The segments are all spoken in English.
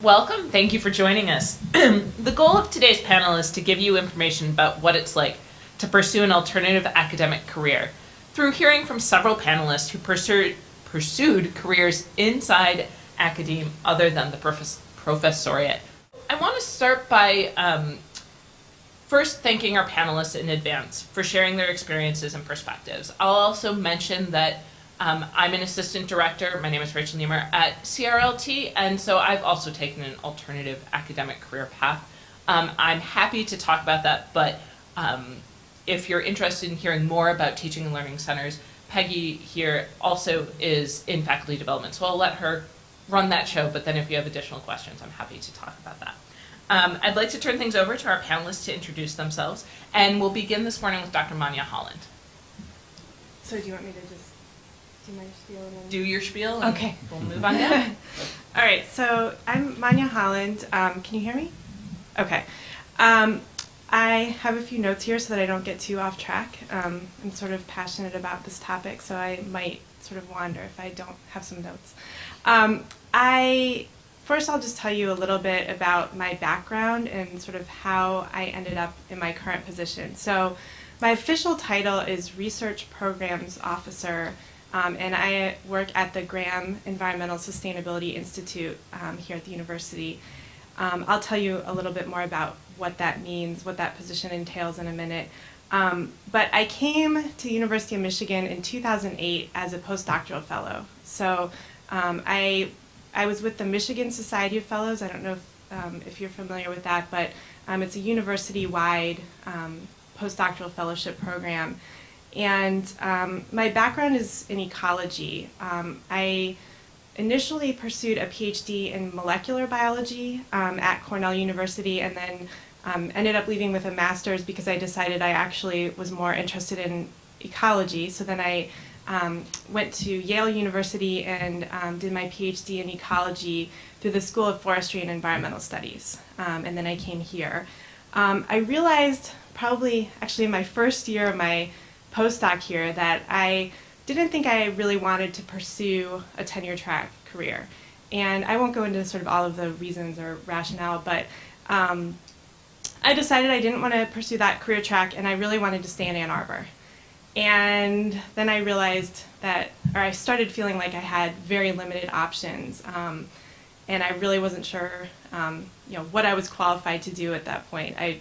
Welcome. Thank you for joining us. The goal of today's panel is to give you information about what it's like to pursue an alternative academic career through hearing from several panelists who pursued careers inside academia other than the professoriate. I want to start by first thanking our panelists in advance for sharing their experiences and perspectives. I'll also mention that I'm an assistant director, my name is Rachel Niemer, at CRLT, and so I've also taken an alternative academic career path. I'm happy to talk about that, but if you're interested in hearing more about teaching and learning centers, Peggy here also is in faculty development, so I'll let her run that show, but then if you have additional questions, I'm happy to talk about that. I'd like to turn things over to our panelists to introduce themselves, and we'll begin this morning with Dr. Manya Holland. So do you want me to just do my spiel? And then... Do your spiel, and okay. We'll move on down. All right, so I'm Manya Holland. Can you hear me? Okay. I have a few notes here so that I don't get too off track. I'm sort of passionate about this topic, so I might sort of wander if I don't have some notes. First, I'll just tell you a little bit about my background and sort of how I ended up in my current position. So my official title is Research Programs Officer, and I work at the Graham Environmental Sustainability Institute here at the university. I'll tell you a little bit more about what that means, what that position entails in a minute. But I came to the University of Michigan in 2008 as a postdoctoral fellow. So I was with the Michigan Society of Fellows. I don't know if you're familiar with that, but it's a university-wide postdoctoral fellowship program. And my background is in ecology. I initially pursued a PhD in molecular biology at Cornell University, and then ended up leaving with a master's because I decided I actually was more interested in ecology. So then I went to Yale University and did my PhD in ecology through the School of Forestry and Environmental Studies. And then I came here. I realized probably actually in my first year of my postdoc here that I didn't think I really wanted to pursue a tenure track career. And I won't go into sort of all of the reasons or rationale, but I decided I didn't want to pursue that career track and I really wanted to stay in Ann Arbor. And then I realized that, or I started feeling like I had very limited options, and I really wasn't sure, what I was qualified to do at that point. I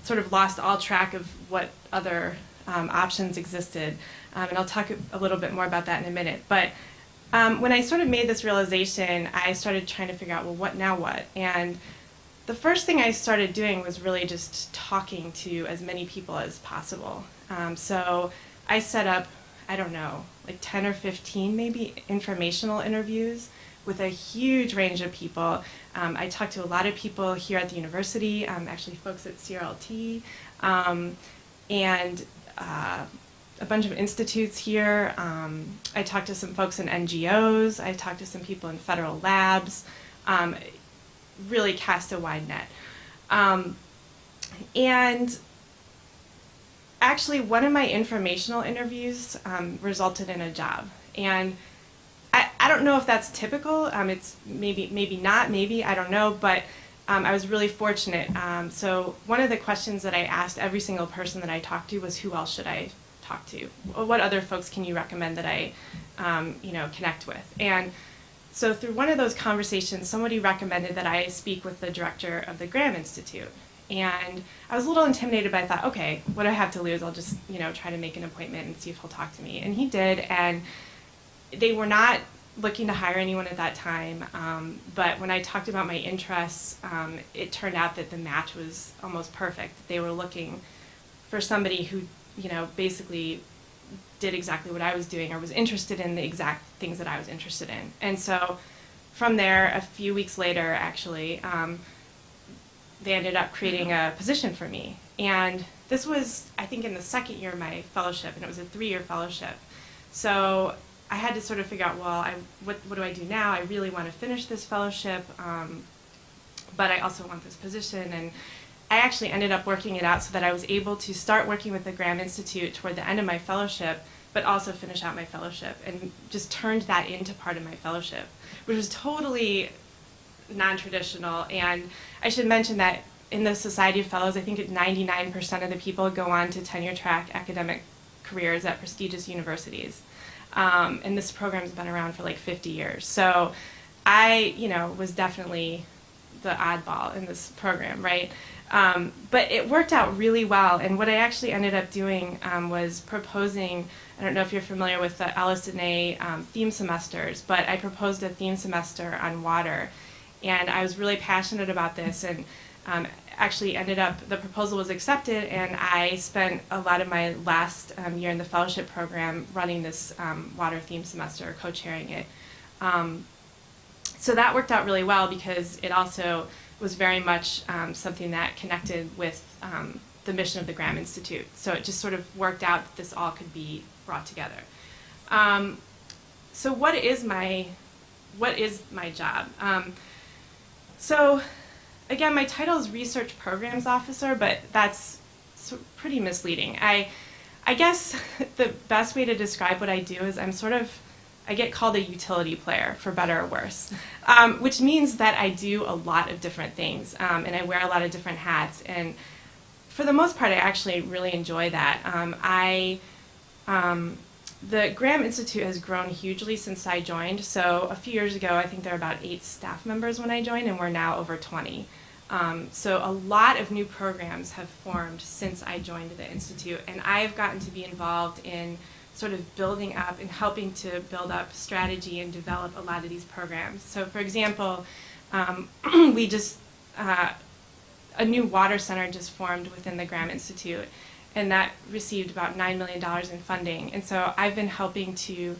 sort of lost all track of what other options existed, and I'll talk a little bit more about that in a minute. But when I sort of made this realization, I started trying to figure out, well, what now what? And the first thing I started doing was really just talking to as many people as possible. So I set up, I don't know, like 10 or 15 maybe informational interviews with a huge range of people. I talked to a lot of people here at the university, actually folks at CRLT, and a bunch of institutes here. I talked to some folks in NGOs. I talked to some people in federal labs. Really cast a wide net. And actually, one of my informational interviews resulted in a job. And I don't know if that's typical. It's maybe not, maybe, I don't know, but I was really fortunate. So one of the questions that I asked every single person that I talked to was, who else should I talk to? What other folks can you recommend that I connect with? And so through one of those conversations, somebody recommended that I speak with the director of the Graham Institute. And I was a little intimidated, but I thought, okay, what do I have to lose? I'll just, try to make an appointment and see if he'll talk to me. And he did, and they were not looking to hire anyone at that time. But when I talked about my interests, it turned out that the match was almost perfect. They were looking for somebody who, basically did exactly what I was doing or was interested in the exact things that I was interested in. And so from there, a few weeks later, actually, they ended up creating a position for me. And this was, I think, in the second year of my fellowship, and it was a 3-year fellowship. So I had to sort of figure out, well, what do I do now? I really want to finish this fellowship, but I also want this position. And I actually ended up working it out so that I was able to start working with the Graham Institute toward the end of my fellowship, but also finish out my fellowship, and just turned that into part of my fellowship, which was totally non-traditional. And I should mention that in the Society of Fellows, I think 99% of the people go on to tenure-track academic careers at prestigious universities. And this program's been around for like 50 years. So I, was definitely the oddball in this program, right? But it worked out really well. And what I actually ended up doing was proposing, I don't know if you're familiar with the LS&A theme semesters, but I proposed a theme semester on water. And I was really passionate about this, and actually ended up, the proposal was accepted, and I spent a lot of my last year in the fellowship program running this water theme semester, co-chairing it. So that worked out really well because it also was very much something that connected with the mission of the Graham Institute. So it just sort of worked out that this all could be brought together. So what is my job? So again, my title is Research Programs Officer, but that's pretty misleading. I guess the best way to describe what I do is I get called a utility player, for better or worse, which means that I do a lot of different things, and I wear a lot of different hats. And for the most part, I actually really enjoy that. The Graham Institute has grown hugely since I joined. So a few years ago, I think there were about 8 staff members when I joined, and we're now over 20. So a lot of new programs have formed since I joined the Institute, and I've gotten to be involved in sort of building up and helping to build up strategy and develop a lot of these programs. So for example, we just, a new water center just formed within the Graham Institute, and that received about $9 million in funding. And so I've been helping to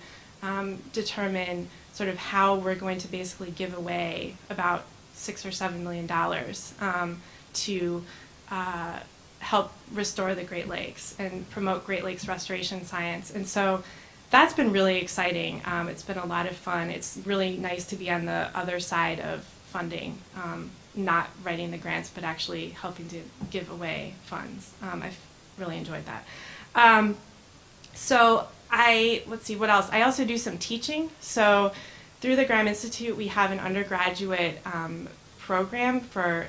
determine sort of how we're going to basically give away about $6 or $7 million to help restore the Great Lakes and promote Great Lakes restoration science. And so that's been really exciting. It's been a lot of fun. It's really nice to be on the other side of funding, not writing the grants, but actually helping to give away funds. I've really enjoyed that. So let's see, what else? I also do some teaching. So through the Graham Institute, we have an undergraduate program for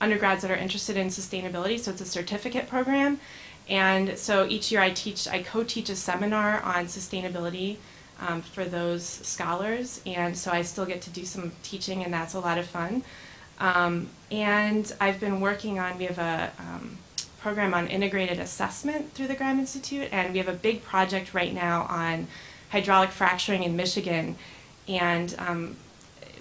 undergrads that are interested in sustainability. So it's a certificate program. And so each year I co-teach a seminar on sustainability for those scholars. And so I still get to do some teaching, and that's a lot of fun. And I've been working on, we have a program on integrated assessment through the Graham Institute, and we have a big project right now on hydraulic fracturing in Michigan. And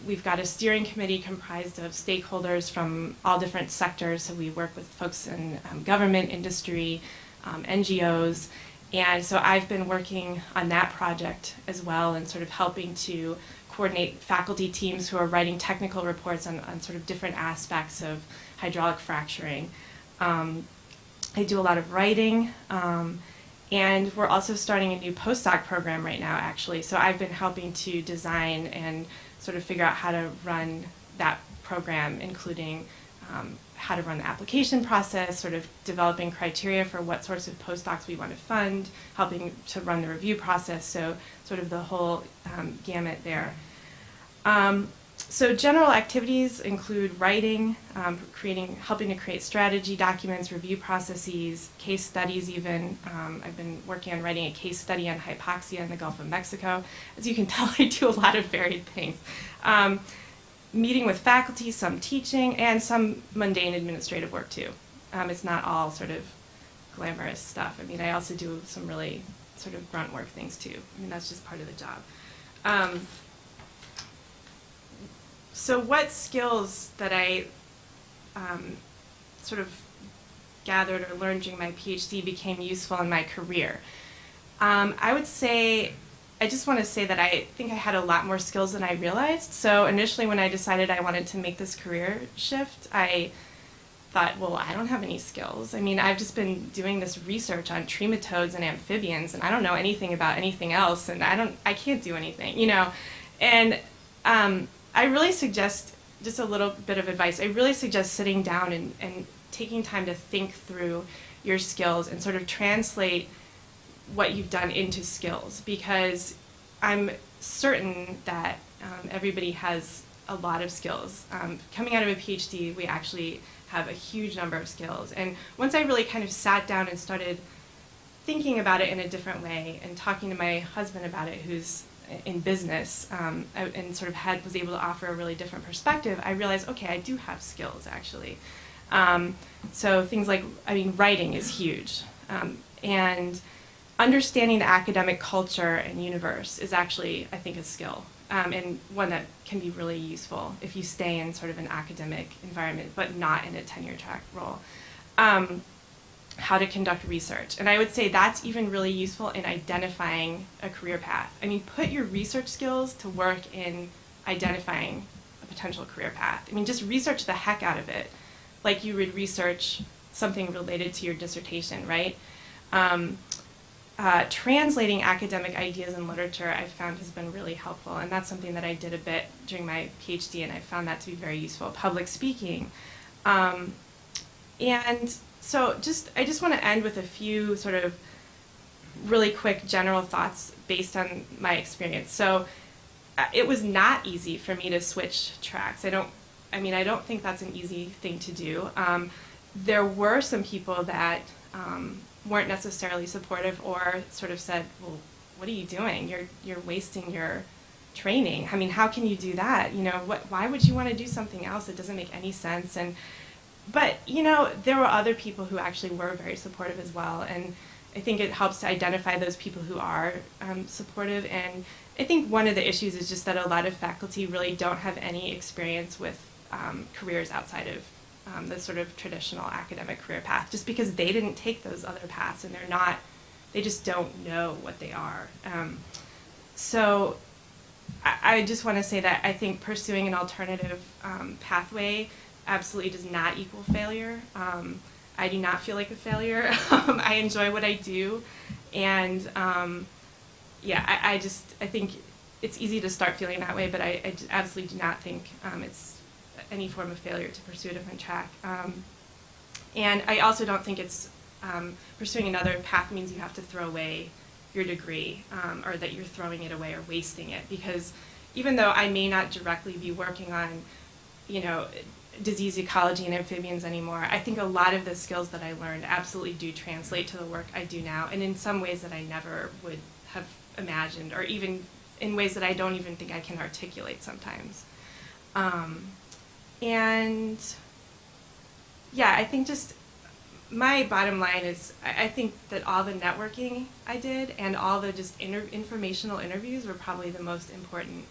we've got a steering committee comprised of stakeholders from all different sectors. So we work with folks in government, industry, NGOs. And so I've been working on that project as well, and sort of helping to coordinate faculty teams who are writing technical reports on sort of different aspects of hydraulic fracturing. I do a lot of writing, and we're also starting a new postdoc program right now, actually. So I've been helping to design and sort of figure out how to run that program, including how to run the application process, sort of developing criteria for what sorts of postdocs we want to fund, helping to run the review process, so sort of the whole gamut there. So general activities include writing, helping to create strategy documents, review processes, case studies even. I've been working on writing a case study on hypoxia in the Gulf of Mexico. As you can tell, I do a lot of varied things. Meeting with faculty, some teaching, and some mundane administrative work too. It's not all sort of glamorous stuff. I mean, I also do some really sort of grunt work things too. I mean, that's just part of the job. So what skills that I sort of gathered or learned during my PhD became useful in my career? I would say, I just want to say that I think I had a lot more skills than I realized. So initially when I decided I wanted to make this career shift, I thought, well, I don't have any skills. I mean, I've just been doing this research on trematodes and amphibians, and I don't know anything about anything else, and I can't do anything, you know. And I really suggest, just a little bit of advice, I really suggest sitting down and taking time to think through your skills and sort of translate what you've done into skills, because I'm certain that everybody has a lot of skills. Coming out of a PhD, we actually have a huge number of skills. And once I really kind of sat down and started thinking about it in a different way and talking to my husband about it, who's in business, and sort of was able to offer a really different perspective, I realized, okay, I do have skills actually. So things like, writing is huge. And understanding the academic culture and universe is actually, I think, a skill, and one that can be really useful if you stay in sort of an academic environment, but not in a tenure track role. How to conduct research. And I would say that's even really useful in identifying a career path. Put your research skills to work in identifying a potential career path. Just research the heck out of it, like you would research something related to your dissertation, right? Translating academic ideas and literature I've found has been really helpful, and that's something that I did a bit during my PhD, and I found that to be very useful. Public speaking. And so I just want to end with a few sort of really quick general thoughts based on my experience. So it was not easy for me to switch tracks. I don't think that's an easy thing to do. There were some people that weren't necessarily supportive or sort of said, well, what are you doing? You're wasting your training. How can you do that? Why would you want to do something else? It doesn't make any sense. But there were other people who actually were very supportive as well, and I think it helps to identify those people who are supportive. And I think one of the issues is just that a lot of faculty really don't have any experience with careers outside of the sort of traditional academic career path, just because they didn't take those other paths, and they just don't know what they are. So I just want to say that I think pursuing an alternative pathway absolutely does not equal failure. I do not feel like a failure. I enjoy what I do, and I think it's easy to start feeling that way, but I absolutely do not think it's any form of failure to pursue a different track. And I also don't think it's pursuing another path means you have to throw away your degree, or that you're throwing it away or wasting it, because even though I may not directly be working on, disease ecology and amphibians anymore, I think a lot of the skills that I learned absolutely do translate to the work I do now, and in some ways that I never would have imagined, or even in ways that I don't even think I can articulate sometimes. And yeah, I think just my bottom line is I think that all the networking I did and all the just informational interviews were probably the most important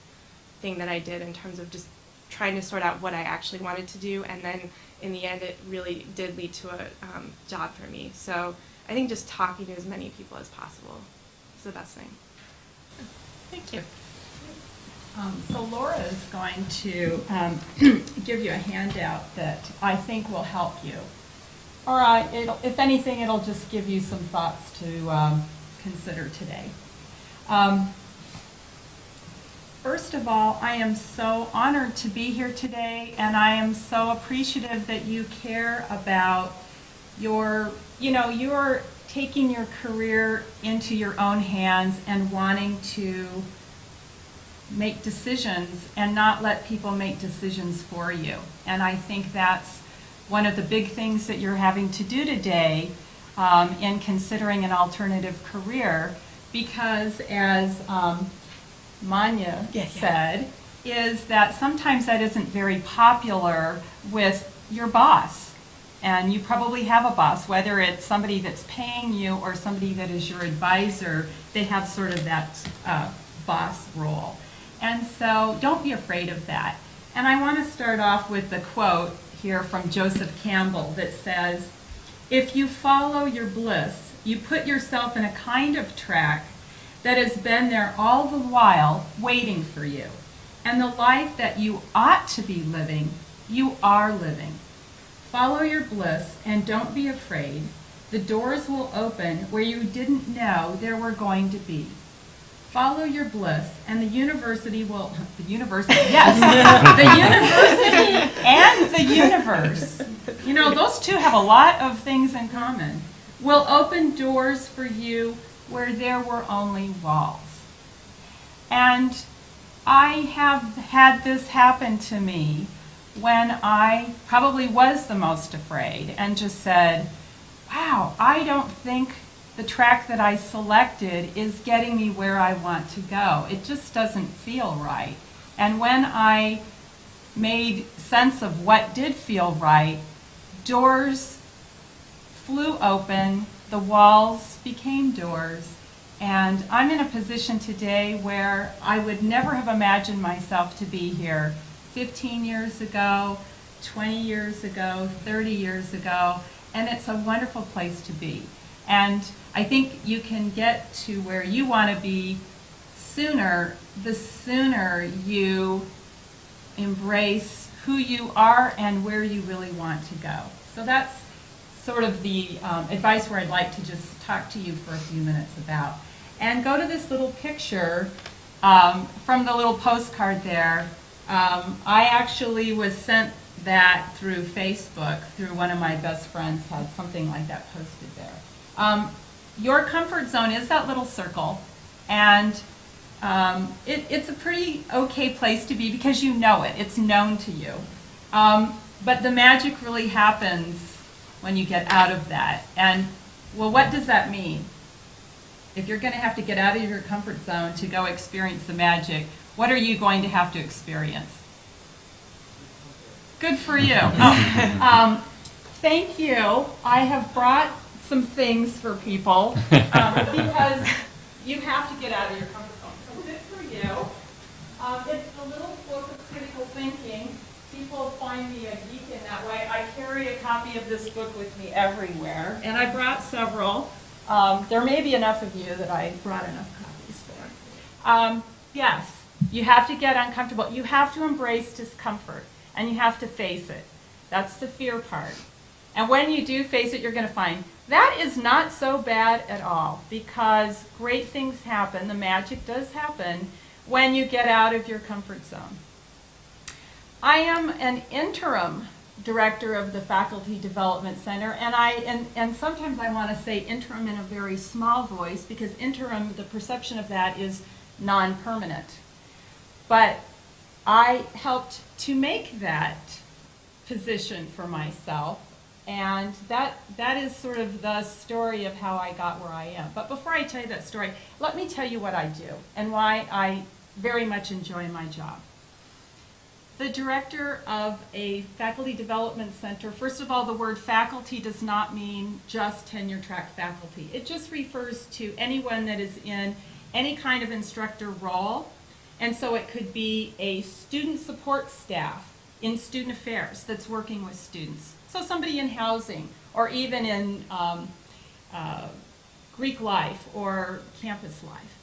thing that I did in terms of just trying to sort out what I actually wanted to do, and then in the end it really did lead to a job for me. So I think just talking to as many people as possible is the best thing. Thank you. So Laura is going to give you a handout that I think will help you. Or if anything, it'll just give you some thoughts to consider today. First of all, I am so honored to be here today, and I am so appreciative that you care about you're taking your career into your own hands and wanting to make decisions and not let people make decisions for you. And I think that's one of the big things that you're having to do today in considering an alternative career, because as Manya said, is that sometimes that isn't very popular with your boss. And you probably have a boss, whether it's somebody that's paying you or somebody that is your advisor. They have sort of that boss role. And so don't be afraid of that. And I want to start off with the quote here from Joseph Campbell that says, "If you follow your bliss, you put yourself in a kind of track that has been there all the while waiting for you. And the life that you ought to be living, you are living. Follow your bliss and don't be afraid. The doors will open where you didn't know there were going to be. Follow your bliss and the university will, the university and the universe, those two have a lot of things in common, will open doors for you where there were only walls." And I have had this happen to me when I probably was the most afraid and just said, wow, I don't think the track that I selected is getting me where I want to go. It just doesn't feel right. And when I made sense of what did feel right, doors flew open, the walls became doors, and I'm in a position today where I would never have imagined myself to be here 15 years ago, 20 years ago, 30 years ago, and it's a wonderful place to be. And I think you can get to where you want to be sooner, the sooner you embrace who you are and where you really want to go. So that's sort of the advice where I'd like to just talk to you for a few minutes about. And go to this little picture from the little postcard there. I actually was sent that through Facebook, through one of my best friends had something like that posted there. Your comfort zone is that little circle, and it's a pretty okay place to be because you know it. It's known to you. But the magic really happens when you get out of that. And, well, what does that mean? If you're going to have to get out of your comfort zone to go experience the magic, what are you going to have to experience? Good for you. Oh, thank you. I have brought some things for people because you have to get out of your comfort zone. So good for you. It's a little book of critical thinking. People find me a geek in that way. I carry a copy of this book with me everywhere, and I brought several. There may be enough of you that I brought enough copies for. Yes, you have to get uncomfortable. You have to embrace discomfort, and you have to face it. That's the fear part. And when you do face it, you're going to find that is not so bad at all, because great things happen, the magic does happen, when you get out of your comfort zone. I am an interim director of the Faculty Development Center, and sometimes I want to say interim in a very small voice, because interim, the perception of that is non-permanent. But I helped to make that position for myself, and that is sort of the story of how I got where I am. But before I tell you that story, let me tell you what I do and why I very much enjoy my job. The director of a faculty development center, first of all, the word faculty does not mean just tenure-track faculty. It just refers to anyone that is in any kind of instructor role. And so it could be a student support staff in student affairs that's working with students. So somebody in housing, or even in Greek life or campus life.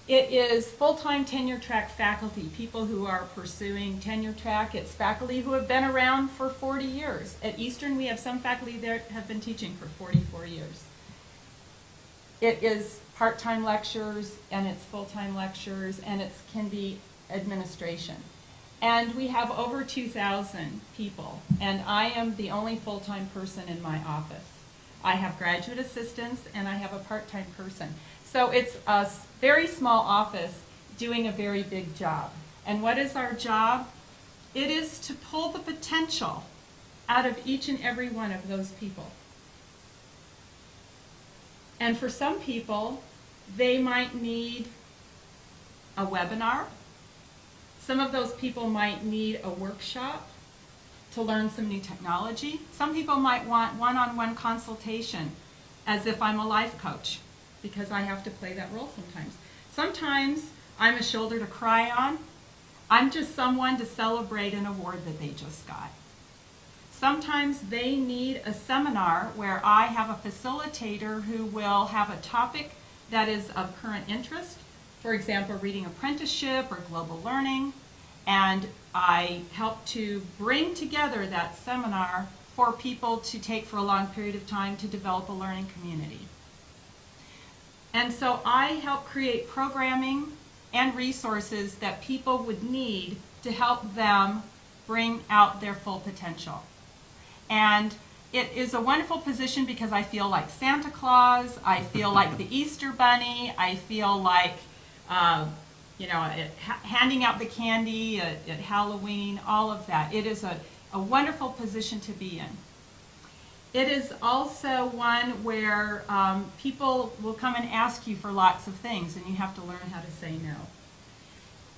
It is full-time tenure-track faculty, people who are pursuing tenure-track. It's faculty who have been around for 40 years. At Eastern, we have some faculty that have been teaching for 44 years. It is part-time lectures, and it's full-time lectures, and it can be administration. And we have over 2,000 people, and I am the only full-time person in my office. I have graduate assistants, and I have a part-time person. So it's a very small office doing a very big job. And what is our job? It is to pull the potential out of each and every one of those people. And for some people, they might need a webinar. Some of those people might need a workshop to learn some new technology. Some people might want one-on-one consultation, as if I'm a life coach, because I have to play that role sometimes. Sometimes I'm a shoulder to cry on. I'm just someone to celebrate an award that they just got. Sometimes they need a seminar where I have a facilitator who will have a topic that is of current interest, for example, reading apprenticeship or global learning, and I help to bring together that seminar for people to take for a long period of time to develop a learning community. And so I help create programming and resources that people would need to help them bring out their full potential. And it is a wonderful position because I feel like Santa Claus, I feel like the Easter Bunny, I feel like handing out the candy at Halloween, all of that. It is a wonderful position to be in. It is also one where people will come and ask you for lots of things, and you have to learn how to say no.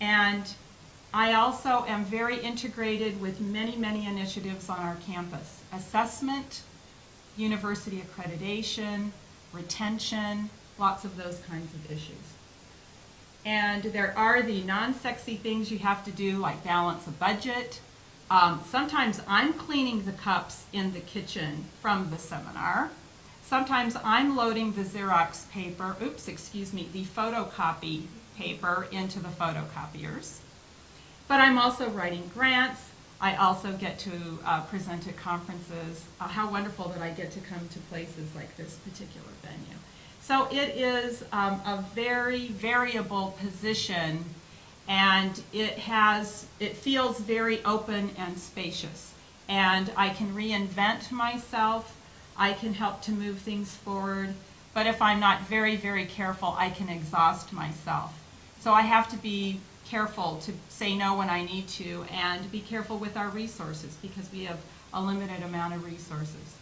And I also am very integrated with many, many initiatives on our campus. Assessment, university accreditation, retention, lots of those kinds of issues. And there are the non-sexy things you have to do, like balance a budget. Sometimes I'm cleaning the cups in the kitchen from the seminar. Sometimes I'm loading the Xerox paper, the photocopy paper into the photocopiers. But I'm also writing grants. I also get to present at conferences. How wonderful that I get to come to places like this particular venue. So it is a very variable position, and it feels very open and spacious. And I can reinvent myself. I can help to move things forward. But if I'm not very, very careful, I can exhaust myself. So I have to be careful to say no when I need to, and be careful with our resources, because we have a limited amount of resources.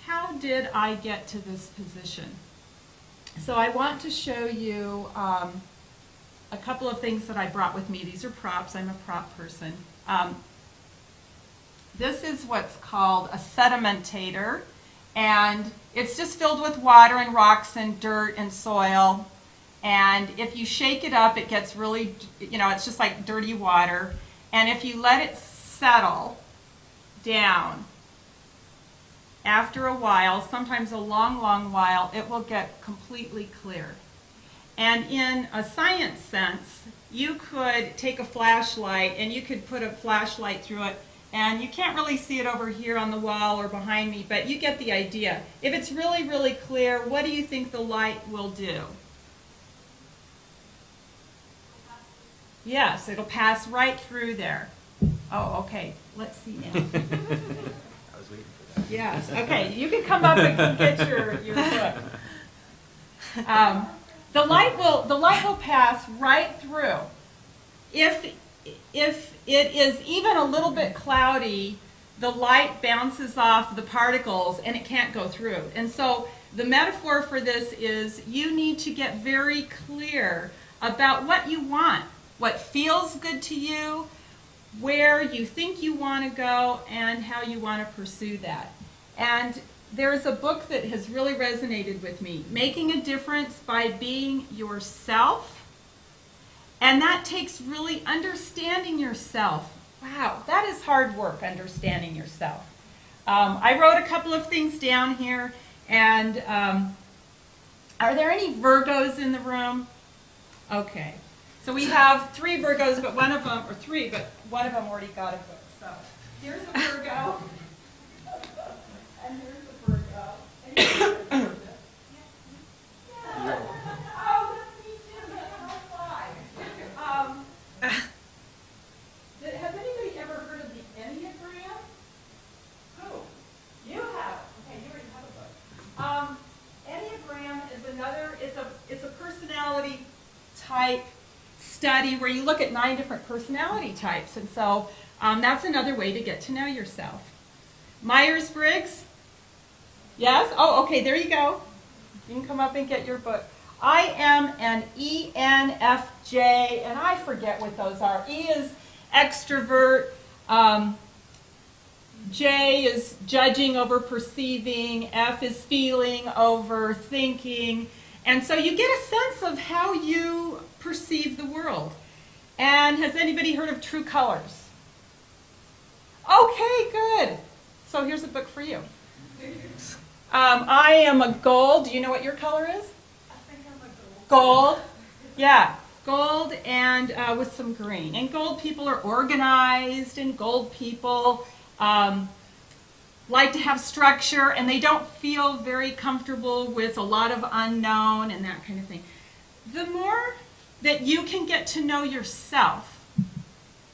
How did I get to this position? So I want to show you a couple of things that I brought with me. These are props. I'm a prop person. This is what's called a sedimentator, and it's just filled with water and rocks and dirt and soil. And if you shake it up, it gets really, it's just like dirty water. And if you let it settle down, after a while, sometimes a long, long while, it will get completely clear. And in a science sense, you could take a flashlight and you could put a flashlight through it, and you can't really see it over here on the wall or behind me, but you get the idea. If it's really, really clear, what do you think the light will do? Yes, it'll pass right through there. Oh, okay. Let's see now. I was waiting for that. Yes, okay. You can come up and get your book. The light will pass right through. If it is even a little bit cloudy, the light bounces off the particles and it can't go through. And so the metaphor for this is you need to get very clear about what you want, what feels good to you, where you think you want to go, and how you want to pursue that. And there's a book that has really resonated with me, Making a Difference by Being Yourself. And that takes really understanding yourself. Wow, that is hard work, understanding yourself. I wrote a couple of things down here, and are there any Virgos in the room? Okay. So we have 3 Virgos, but one of them already got a book. So here's a Virgo, and here's a Virgo, and here's a Virgo. Yeah. Oh, that's me too. That's high. Has anybody ever heard of the Enneagram? Who? You have. Okay, you already have a book. Enneagram is it's a personality type study where you look at 9 different personality types, and so that's another way to get to know yourself. Myers-Briggs? Yes? Oh, okay, there you go. You can come up and get your book. I am an ENFJ, and I forget what those are. E is extrovert, J is judging over perceiving, F is feeling over thinking, and so you get a sense of how you perceive the world. And has anybody heard of True Colors? Okay, good. So here's a book for you. I am a gold. Do you know what your color is? I think I'm a gold. Gold? Yeah, gold and with some green. And gold people are organized, and gold people like to have structure, and they don't feel very comfortable with a lot of unknown and that kind of thing. The more that you can get to know yourself,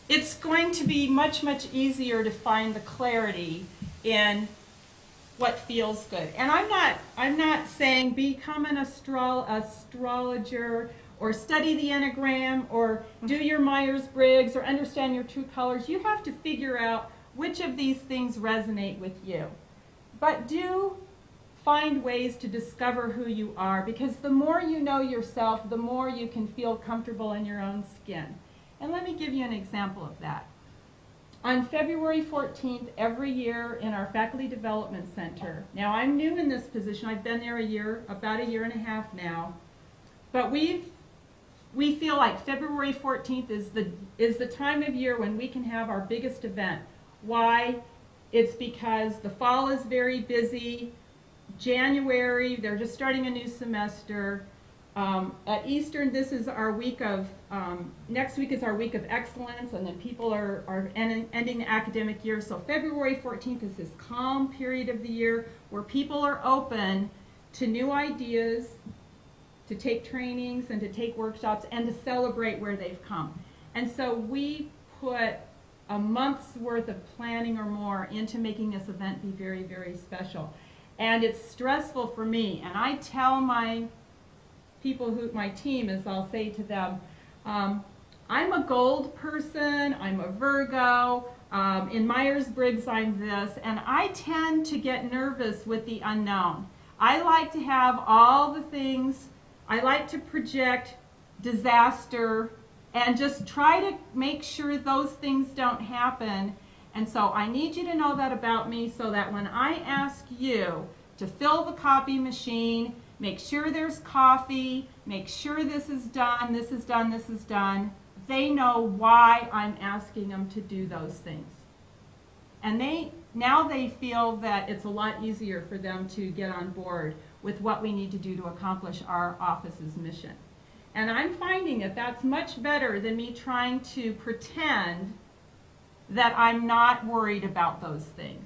it's going to be much, much easier to find the clarity in what feels good. And I'm not saying become an astrologer or study the Enneagram, or do your Myers-Briggs, or understand your true colors. You have to figure out which of these things resonate with you. But do find ways to discover who you are, because the more you know yourself, the more you can feel comfortable in your own skin. And let me give you an example of that. On February 14th, every year in our Faculty Development Center, now I'm new in this position, I've been there about a year and a half now, but we feel like February 14th is the time of year when we can have our biggest event. Why? It's because the fall is very busy. January, they're just starting a new semester. At Eastern, this is our week of, next week is our week of excellence, and then people are ending the academic year. So February 14th is this calm period of the year where people are open to new ideas, to take trainings and to take workshops, and to celebrate where they've come. And so we put a month's worth of planning or more into making this event be very, very special. And it's stressful for me, and I tell my people, my team, as I'll say to them, I'm a gold person, I'm a Virgo, in Myers-Briggs I'm this, and I tend to get nervous with the unknown. I like to have all the things, I like to project disaster and just try to make sure those things don't happen. And so I need you to know that about me, so that when I ask you to fill the copy machine, make sure there's coffee, make sure this is done, this is done, this is done, they know why I'm asking them to do those things. And now they feel that it's a lot easier for them to get on board with what we need to do to accomplish our office's mission. And I'm finding that that's much better than me trying to pretend that I'm not worried about those things.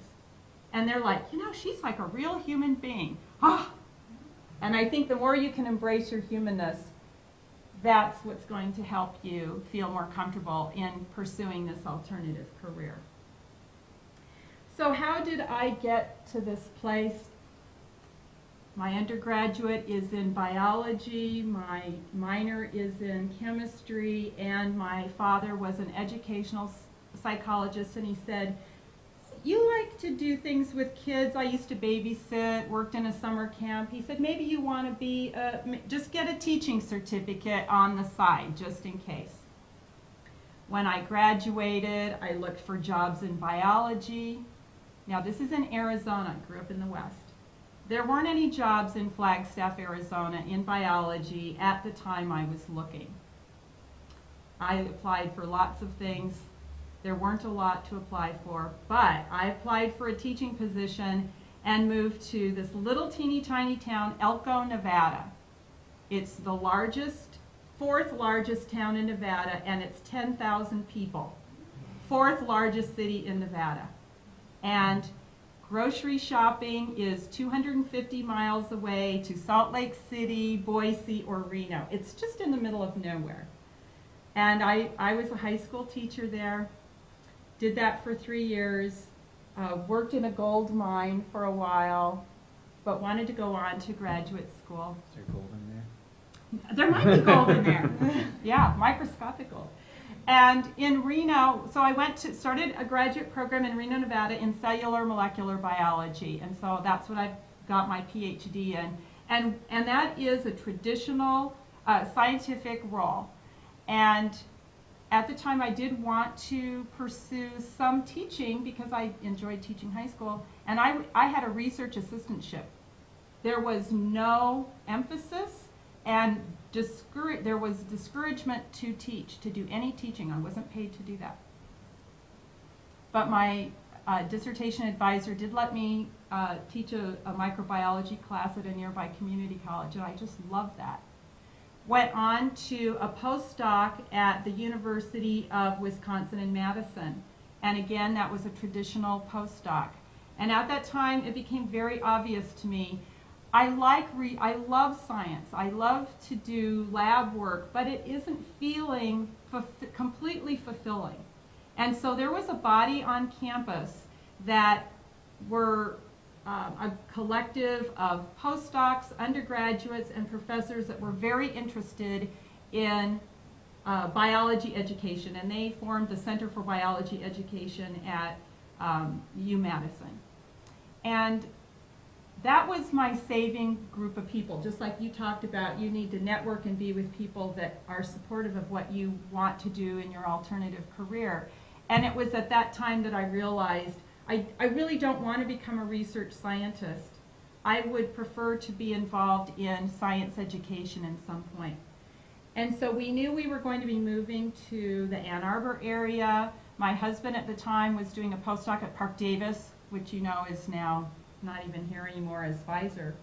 And they're like, she's like a real human being. Ah! And I think the more you can embrace your humanness, that's what's going to help you feel more comfortable in pursuing this alternative career. So how did I get to this place? My undergraduate is in biology, my minor is in chemistry, and my father was an educational psychologist, and he said, you like to do things with kids. I used to babysit, worked in a summer camp. He said, maybe you want to just get a teaching certificate on the side, just in case. When I graduated, I looked for jobs in biology. Now, this is in Arizona. I grew up in the West. There weren't any jobs in Flagstaff, Arizona in biology at the time I was looking. I applied for lots of things. There weren't a lot to apply for, but I applied for a teaching position and moved to this little teeny tiny town, Elko, Nevada. It's the fourth largest town in Nevada, and it's 10,000 people. Fourth largest city in Nevada. And grocery shopping is 250 miles away to Salt Lake City, Boise, or Reno. It's just in the middle of nowhere. And I was a high school teacher there, did that for 3 years, worked in a gold mine for a while, but wanted to go on to graduate school. Is there gold in there? There might be gold in there. Yeah, microscopic gold. And in Reno, so I started a graduate program in Reno, Nevada in cellular molecular biology. And so that's what I've got my PhD in. And that is a traditional scientific role. And at the time I did want to pursue some teaching because I enjoyed teaching high school. And I had a research assistantship. There was no emphasis and there was discouragement to teach, to do any teaching. I wasn't paid to do that. But my dissertation advisor did let me teach a microbiology class at a nearby community college, and I just loved that. Went on to a postdoc at the University of Wisconsin in Madison. And again, that was a traditional postdoc. And at that time, it became very obvious to me I love science. I love to do lab work, but it isn't feeling completely fulfilling. And so there was a body on campus that were a collective of postdocs, undergraduates, and professors that were very interested in biology education, and they formed the Center for Biology Education at UMadison. And that was my saving group of people. Just like you talked about, you need to network and be with people that are supportive of what you want to do in your alternative career. And it was at that time that I realized I really don't want to become a research scientist. I would prefer to be involved in science education at some point. And so we knew we were going to be moving to the Ann Arbor area. My husband at the time was doing a postdoc at Park Davis, which you know is now not even here anymore as Pfizer.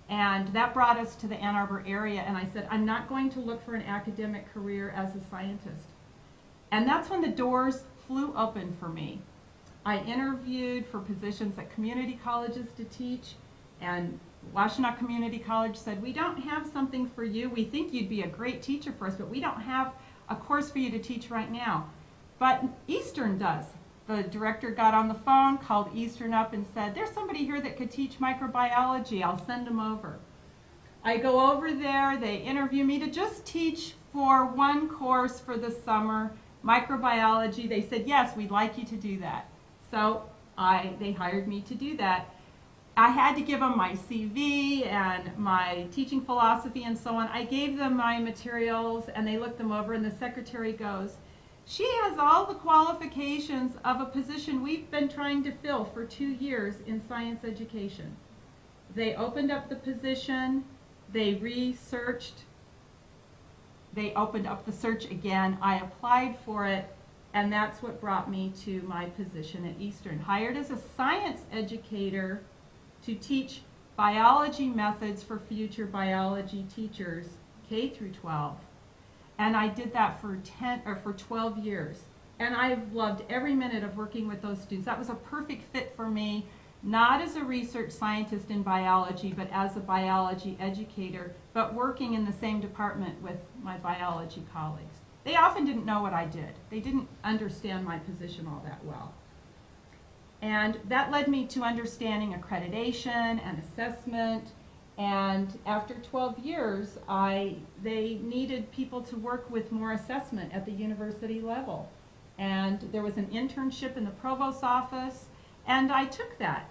And that brought us to the Ann Arbor area, and I said, I'm not going to look for an academic career as a scientist. And that's when the doors flew open for me. I interviewed for positions at community colleges to teach, and Washtenaw Community College said, we don't have something for you. We think you'd be a great teacher for us, but we don't have a course for you to teach right now. But Eastern does. The director got on the phone, called Eastern up and said, there's somebody here that could teach microbiology. I'll send them over. I go over there. They interview me to just teach for one course for the summer, microbiology. They said, yes, we'd like you to do that. So they hired me to do that. I had to give them my CV and my teaching philosophy and so on. I gave them my materials and they looked them over, and the secretary goes, she has all the qualifications of a position we've been trying to fill for 2 years in science education. They opened up the position, they researched, they opened up the search again, I applied for it, and that's what brought me to my position at Eastern. Hired as a science educator to teach biology methods for future biology teachers, K through 12. And I did that for 12 years. And I've loved every minute of working with those students. That was a perfect fit for me, not as a research scientist in biology, but as a biology educator, but working in the same department with my biology colleagues. They often didn't know what I did. They didn't understand my position all that well. And that led me to understanding accreditation and assessment. And after 12 years, they needed people to work with more assessment at the university level. And there was an internship in the provost's office, and I took that.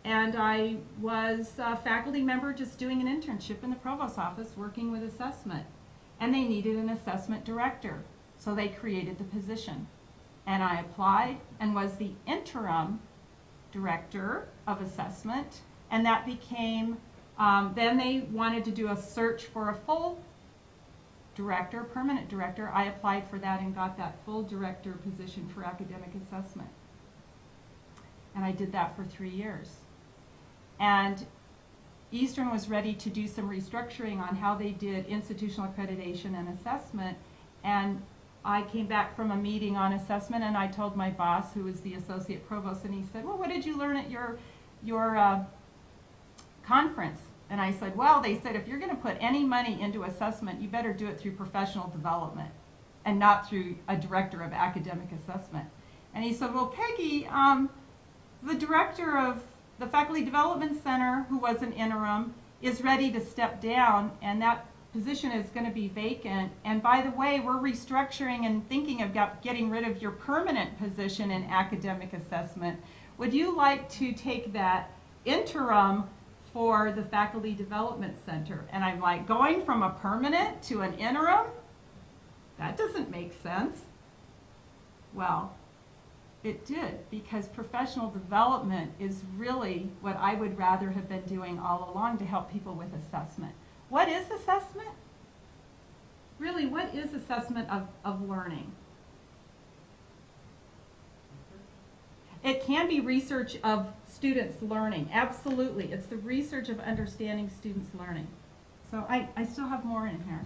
And I was a faculty member just doing an internship in the provost's office working with assessment. And they needed an assessment director, so they created the position. And I applied and was the interim director of assessment, and that became then they wanted to do a search for a full director, permanent director. I applied for that and got that full director position for academic assessment. And I did that for 3 years. And Eastern was ready to do some restructuring on how they did institutional accreditation and assessment. And I came back from a meeting on assessment, and I told my boss, who was the associate provost, and he said, well, what did you learn at your conference? And I said, well, they said, if you're going to put any money into assessment, you better do it through professional development and not through a director of academic assessment. And he said, well, Peggy, the director of the Faculty Development Center, who was an interim, is ready to step down, and that position is going to be vacant. And by the way, we're restructuring and thinking about getting rid of your permanent position in academic assessment. Would you like to take that interim for the Faculty Development Center? And I'm like, going from a permanent to an interim? That doesn't make sense. Well, it did, because professional development is really what I would rather have been doing all along to help people with assessment. What is assessment? Really, what is assessment of learning? It can be research of students learning, absolutely. It's the research of understanding students learning. So I still have more in here.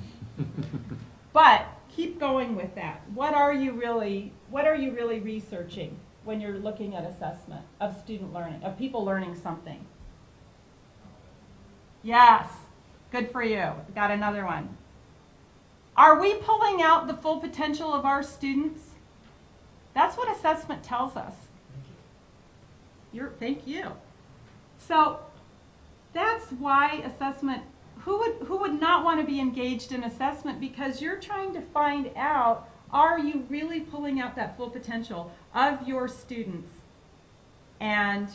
But keep going with that. What are you really researching when you're looking at assessment of student learning, of people learning something? Yes, good for you. Got another one. Are we pulling out the full potential of our students? That's what assessment tells us. Thank you. So that's why assessment who would not want to be engaged in assessment, because you're trying to find out, are you really pulling out that full potential of your students? And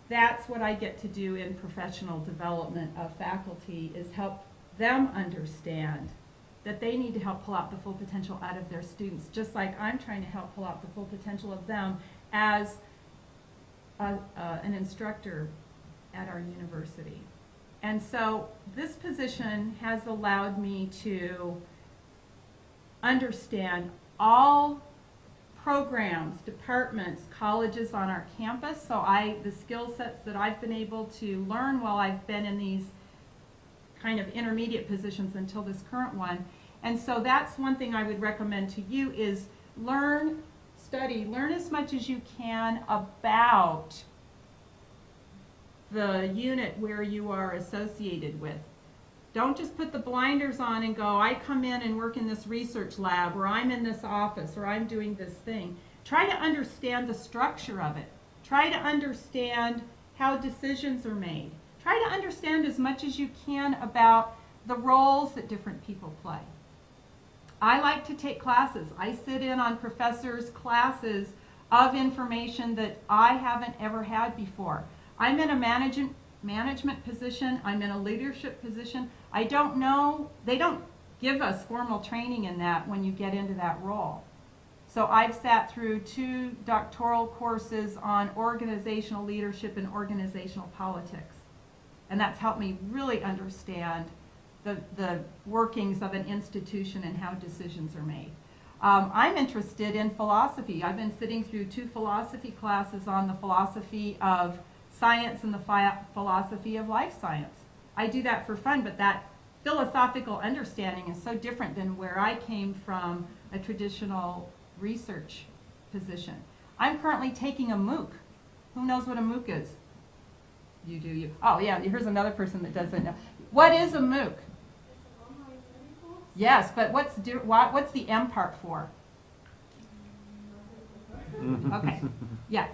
that's what I get to do in professional development of faculty, is help them understand that they need to help pull out the full potential out of their students, just like I'm trying to help pull out the full potential of them as an instructor at our university. And so this position has allowed me to understand all programs, departments, colleges on our campus. So the skill sets that I've been able to learn while I've been in these kind of intermediate positions until this current one. And so that's one thing I would recommend to you, is learn, study, learn as much as you can about the unit where you are associated with. Don't just put the blinders on and go, I come in and work in this research lab, or I'm in this office, or I'm doing this thing. Try to understand the structure of it. Try to understand how decisions are made. Try to understand as much as you can about the roles that different people play. I like to take classes. I sit in on professors' classes of information that I haven't ever had before. I'm in a management position. I'm in a leadership position. I don't know, they don't give us formal training in that when you get into that role. So I've sat through 2 doctoral courses on organizational leadership and organizational politics. And that's helped me really understand the workings of an institution and how decisions are made. I'm interested in philosophy. I've been sitting through 2 philosophy classes on the philosophy of science and the philosophy of life science. I do that for fun, but that philosophical understanding is so different than where I came from, a traditional research position. I'm currently taking a MOOC. Who knows what a MOOC is? You do, you. Oh yeah, here's another person that doesn't know. What is a MOOC? Yes, but what's the M part for? Okay, yeah.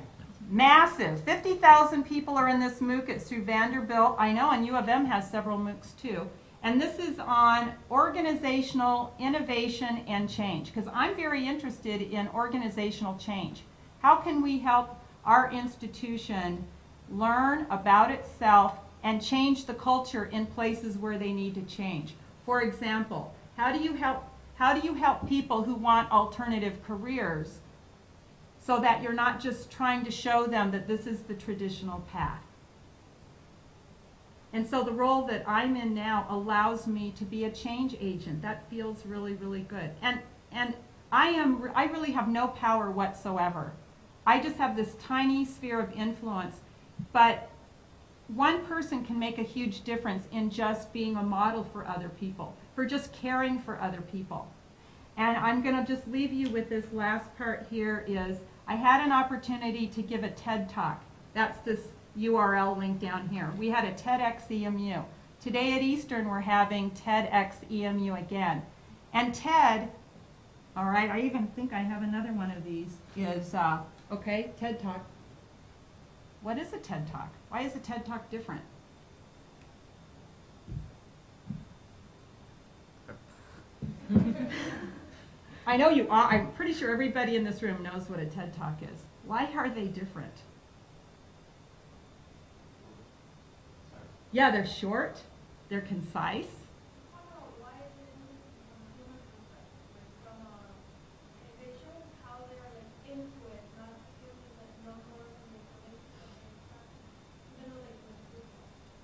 Massive. 50,000 people are in this MOOC. It's through Vanderbilt. I know, and U of M has several MOOCs too. And this is on organizational innovation and change, because I'm very interested in organizational change. How can we help our institution learn about itself and change the culture in places where they need to change? For example, how do you help people who want alternative careers, so that you're not just trying to show them that this is the traditional path? And so the role that I'm in now allows me to be a change agent. That feels really, really good. And I really have no power whatsoever. I just have this tiny sphere of influence, but one person can make a huge difference in just being a model for other people, for just caring for other people. And I'm going to just leave you with this last part here is, I had an opportunity to give a TED Talk. That's this URL link down here. We had a TEDx EMU. Today at Eastern we're having TEDx EMU again. And TED, all right, I even think I have another one of these, is, okay, TED Talk. What is a TED Talk? Why is a TED Talk different? I know you are. I'm pretty sure everybody in this room knows what a TED Talk is. Why are they different? Yeah, they're short. They're concise.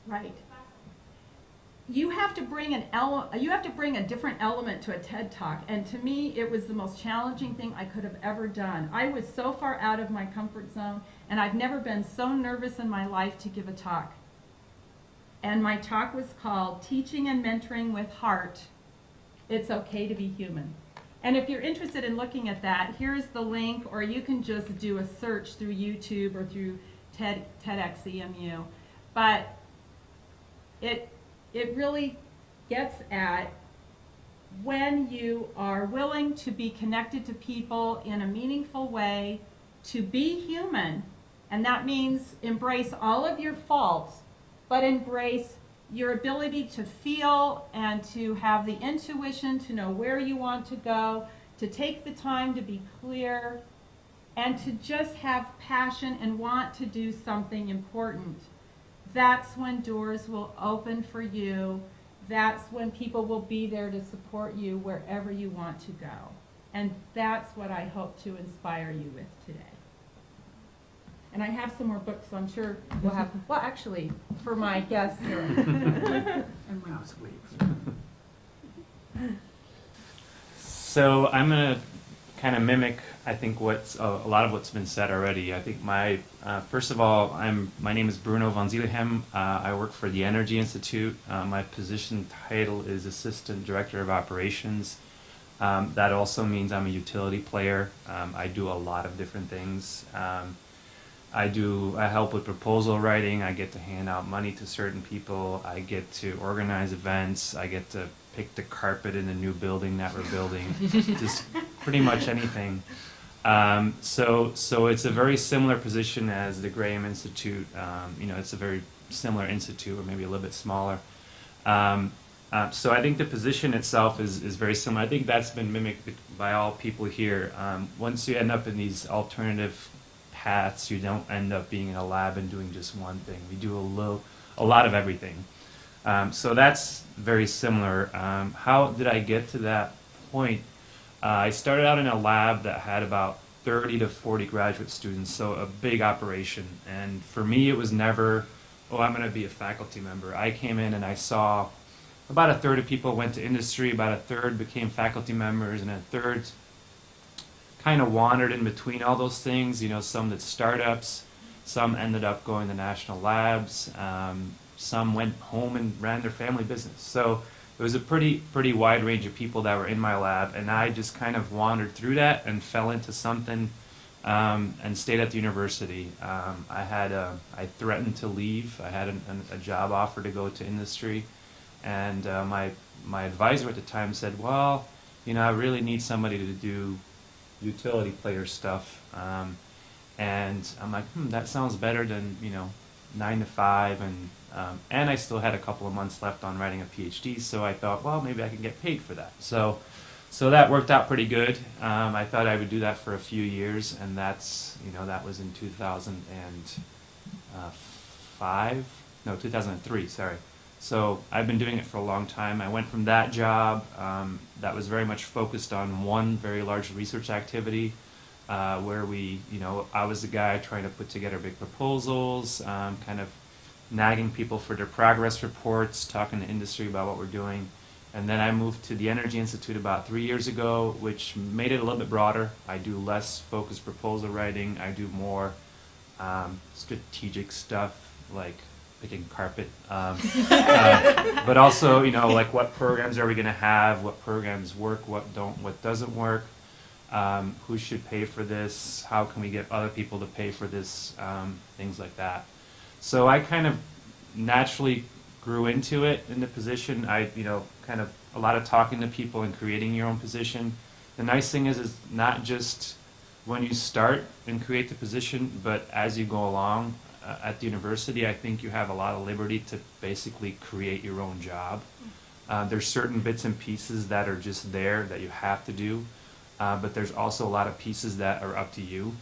Right. You have to bring a different element to a TED Talk, and to me it was the most challenging thing I could have ever done. I was so far out of my comfort zone, and I've never been so nervous in my life to give a talk. And my talk was called Teaching and Mentoring with Heart. It's Okay to Be Human. And if you're interested in looking at that, here's the link, or you can just do a search through YouTube or through TEDx EMU. But it really gets at when you are willing to be connected to people in a meaningful way, to be human, and that means embrace all of your faults, but embrace your ability to feel and to have the intuition to know where you want to go, to take the time to be clear, and to just have passion and want to do something important. That's when doors will open for you. That's when people will be there to support you wherever you want to go. And that's what I hope to inspire you with today. And I have some more books, so I'm sure we'll have, well, actually, for my guests here. So I'm going to kind of mimic, I think, what's a lot of what's been said already. I think first of all, my name is Bruno von Zielehem. I work for the Energy Institute. My position title is Assistant Director of Operations. That also means I'm a utility player. I do a lot of different things. I help with proposal writing. I get to hand out money to certain people. I get to organize events. I get to pick the carpet in the new building that we're building. Just pretty much anything. So it's a very similar position as the Graham Institute. It's a very similar institute, or maybe a little bit smaller. So I think the position itself is very similar. I think that's been mimicked by all people here. Once you end up in these alternative paths, you don't end up being in a lab and doing just one thing. We do a lot of everything. So that's very similar. How did I get to that point? I started out in a lab that had about 30 to 40 graduate students, so a big operation. And for me, it was never, I'm going to be a faculty member. I came in and I saw about a third of people went to industry, about a third became faculty members, and a third kind of wandered in between all those things. Some did startups, some ended up going to national labs, some went home and ran their family business. So it was a pretty wide range of people that were in my lab, and I just kind of wandered through that and fell into something and stayed at the university. I threatened to leave. I had a job offer to go to industry, and my advisor at the time said, well, I really need somebody to do utility player stuff. And I'm like, that sounds better than 9 to 5, and I still had a couple of months left on writing a PhD, so I thought, well, maybe I can get paid for that. So that worked out pretty good. I thought I would do that for a few years, and that was in 2003, sorry. So I've been doing it for a long time. I went from that job that was very much focused on one very large research activity, where I was the guy trying to put together big proposals, kind of nagging people for their progress reports, talking to industry about what we're doing. And then I moved to the Energy Institute about 3 years ago, which made it a little bit broader. I do less focused proposal writing. I do more strategic stuff, like picking carpet. But also, like what programs are we going to have, what programs work, what don't, what doesn't work. Who should pay for this? How can we get other people to pay for this? Things like that. So I kind of naturally grew into it in the position. Kind of a lot of talking to people and creating your own position. The nice thing is not just when you start and create the position, but as you go along at the university, I think you have a lot of liberty to basically create your own job. There's certain bits and pieces that are just there that you have to do. But there's also a lot of pieces that are up to you.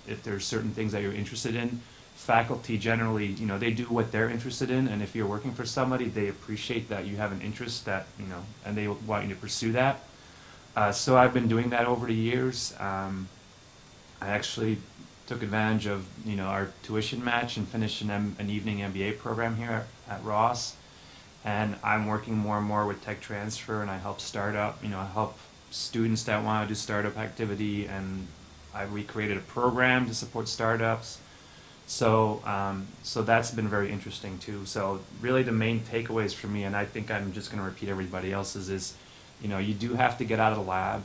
If there's certain things that you're interested in, faculty generally, they do what they're interested in, and if you're working for somebody, they appreciate that you have an interest that, and they want you to pursue that. So I've been doing that over the years. I actually took advantage of, our tuition match and finished an evening MBA program here at Ross. And I'm working more and more with tech transfer, and I help startup, I help students that want to do startup activity, and I recreated a program to support startups. So that's been very interesting too. So really the main takeaways for me, and I think I'm just going to repeat everybody else's, is you do have to get out of the lab.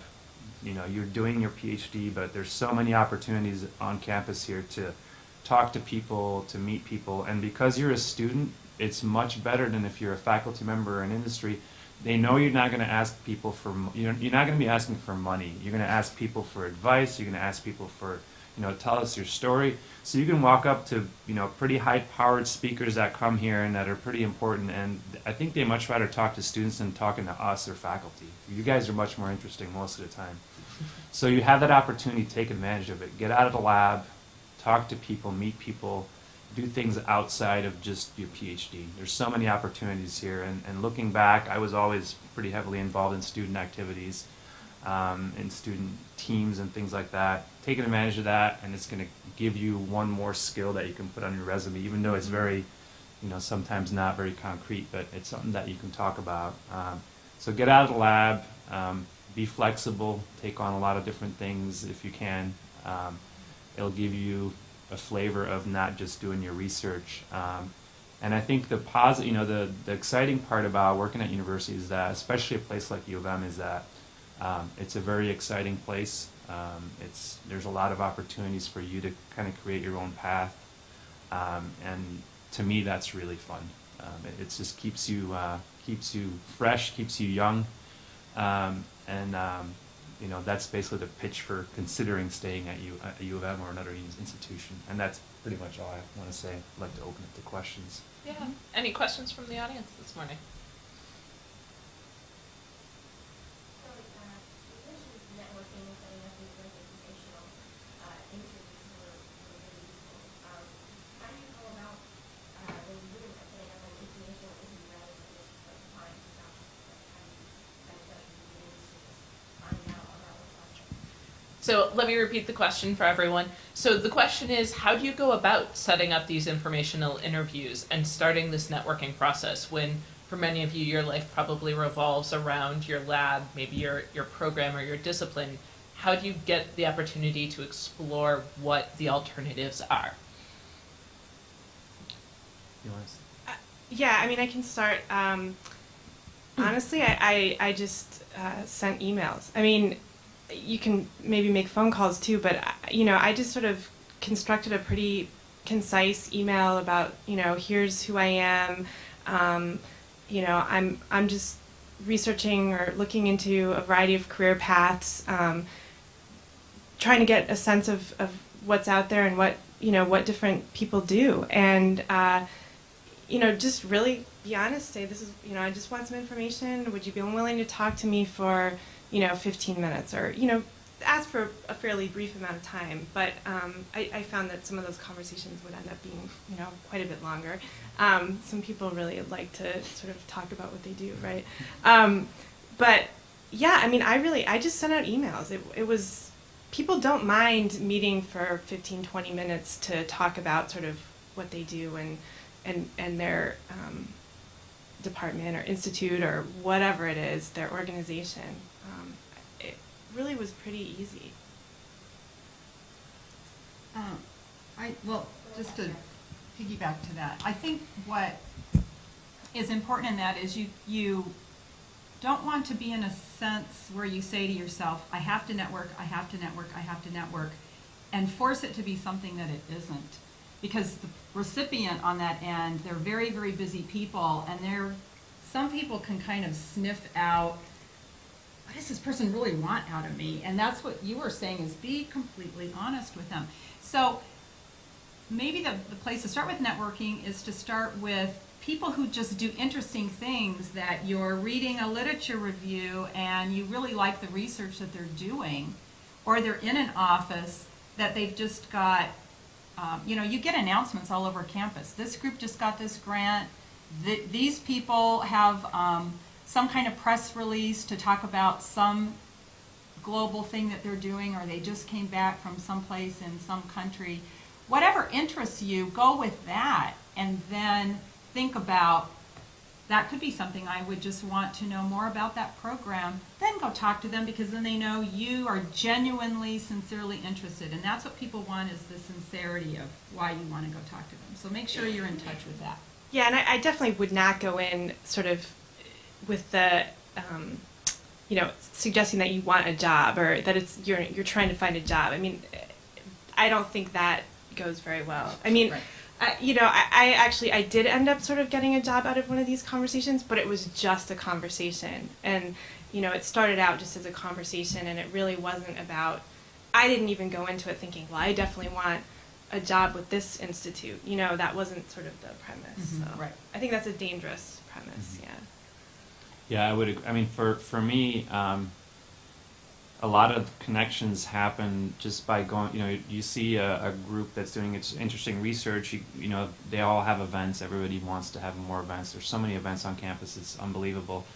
You're doing your PhD, but there's so many opportunities on campus here to talk to people, to meet people, and because you're a student, it's much better than if you're a faculty member or in industry. They know you're not going to ask people for, you're not going to be asking for money. You're going to ask people for advice. You're going to ask people for tell us your story. So you can walk up to, pretty high-powered speakers that come here and that are pretty important, and I think they much rather talk to students than talking to us or faculty. You guys are much more interesting most of the time. So you have that opportunity to take advantage of it. Get out of the lab, talk to people, meet people, do things outside of just your PhD. There's so many opportunities here, and looking back, I was always pretty heavily involved in student activities, in student teams and things like that. Taking advantage of that, and it's going to give you one more skill that you can put on your resume, even though it's very, sometimes not very concrete, but it's something that you can talk about. So get out of the lab, be flexible, take on a lot of different things if you can. It'll give you a flavor of not just doing your research. And I think the exciting part about working at university is that, especially a place like U of M, is that it's a very exciting place. There's a lot of opportunities for you to kind of create your own path, and to me, that's really fun. It just keeps you fresh, keeps you young, and that's basically the pitch for considering staying at U of M or another institution. And that's pretty much all I want to say. I'd like to open it to questions. Yeah. Any questions from the audience this morning? Networking and setting up these like informational interviews were really useful. How do you go about when you're doing that, setting up an informational interview rather than just like applying to jobs? Like, how do you kind of get into just find out about what's out there? So let me repeat the question for everyone. So the question is, how do you go about setting up these informational interviews and starting this networking process when, for many of you, your life probably revolves around your lab, maybe your program or your discipline? How do you get the opportunity to explore what the alternatives are? You want to Yeah, I mean, I can start. Honestly, I just sent emails. I mean, you can maybe make phone calls too, but I just sort of constructed a pretty concise email about, here's who I am. I'm just researching or looking into a variety of career paths, trying to get a sense of what's out there and what different people do, and just really be honest. Say, this is, I just want some information. Would you be willing to talk to me for 15 minutes, or ask for a fairly brief amount of time? But I found that some of those conversations would end up being quite a bit longer. Some people really like to sort of talk about what they do, right? But yeah, I mean, I just sent out emails. It was, people don't mind meeting for 15, 20 minutes to talk about sort of what they do and their department or institute or whatever it is, their organization. It really was pretty easy. Just to piggyback to that, I think what is important in that is you don't want to be in a sense where you say to yourself, I have to network, I have to network, I have to network, and force it to be something that it isn't. Because the recipient on that end, they're very, very busy people, and some people can kind of sniff out, what does this person really want out of me? And that's what you were saying, is be completely honest with them. So maybe the place to start with networking is to start with people who just do interesting things, that you're reading a literature review and you really like the research that they're doing, or they're in an office that they've just got, you get announcements all over campus. This group just got this grant. These people have some kind of press release to talk about some global thing that they're doing, or they just came back from someplace in some country. Whatever interests you, go with that, and then think about, that could be something I would just want to know more about that program. Then go talk to them, because then they know you are genuinely, sincerely interested. And that's what people want, is the sincerity of why you want to go talk to them. So make sure you're in touch with that. Yeah, and I definitely would not go in sort of with the, suggesting that you want a job, or that it's you're trying to find a job. I mean, I don't think that goes very well. I mean, Right. I did end up sort of getting a job out of one of these conversations, but it was just a conversation. And, it started out just as a conversation, and it really wasn't about, I didn't even go into it thinking, well, I definitely want a job with this institute. You know, that wasn't sort of the premise. Mhm. So Right. I think that's a dangerous premise. Mhm. Yeah. Yeah, I would. I mean, for me, a lot of connections happen just by going. You know, you see a group that's doing interesting research. You know, they all have events. Everybody wants to have more events. There's so many events on campus. It's unbelievable.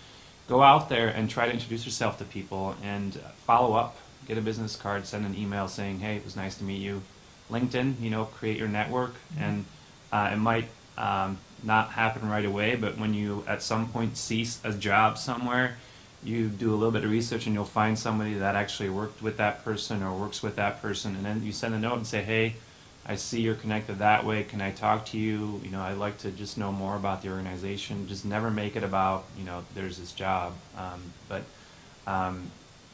Go out there and try to introduce yourself to people and follow up. Get a business card. Send an email saying, "Hey, it was nice to meet you." LinkedIn. You know, create your network, and it might not happen right away, but when you at some point see a job somewhere, you do a little bit of research and you'll find somebody that actually worked with that person or works with that person, and then you send a note and say, "Hey, I see you're connected that way. Can I talk to you? You know, I'd like to just know more about the organization." Just never make it about, you know, there's this job, but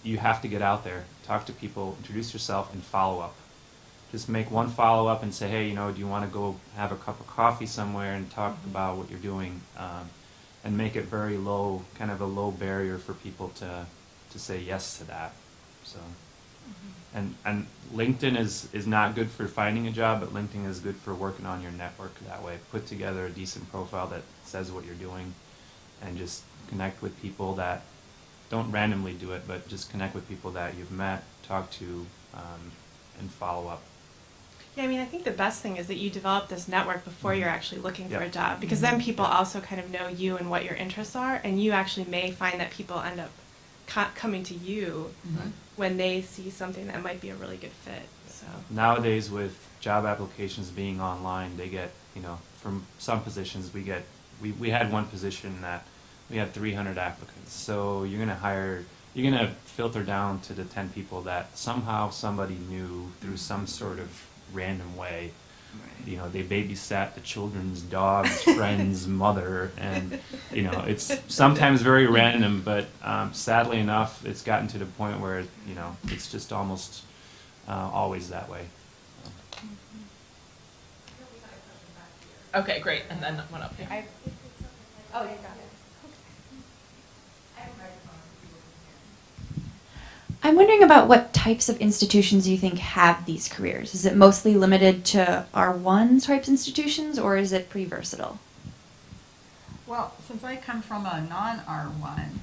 you have to get out there, talk to people, introduce yourself, and follow up. Just make one follow-up and say, "Hey, you know, do you want to go have a cup of coffee somewhere and talk about what you're doing?" And make it very low, kind of a low barrier for people to say yes to that. So, and LinkedIn is not good for finding a job, but LinkedIn is good for working on your network that way. Put together a decent profile that says what you're doing, and just connect with people that don't randomly do it, but just connect with people that you've met, talked to, and follow up. Yeah, I mean, I think the best thing is that you develop this network before you're actually looking for a Yep. job, because then people also kind of know you and what your interests are, and you actually may find that people end up coming to you when they see something that might be a really good fit. So Nowadays, with job applications being online, they get, you know, from some positions we had one position that we had 300 applicants. So you're gonna filter down to the 10 people that somehow somebody knew through some sort of random way. You know, they babysat the children's dog's friend's mother, and you know, it's sometimes very random, but sadly enough, it's gotten to the point where, you know, it's just almost always that way. Okay, great. And then one up here. oh, you got it. I'm wondering about what types of institutions you think have these careers. Is it mostly limited to R1 types institutions, or is it pretty versatile? Well, since I come from a non-R1,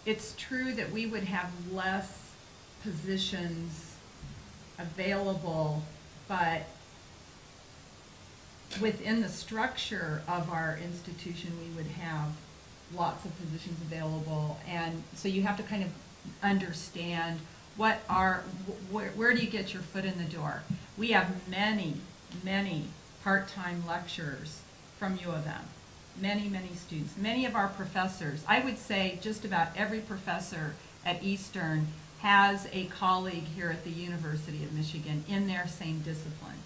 it's true that we would have less positions available, but within the structure of our institution, we would have lots of positions available. And so you have to kind of understand where do you get your foot in the door? We have many part-time lecturers from U of M. Many students. Many of our professors, I would say just about every professor at Eastern has a colleague here at the University of Michigan in their same discipline.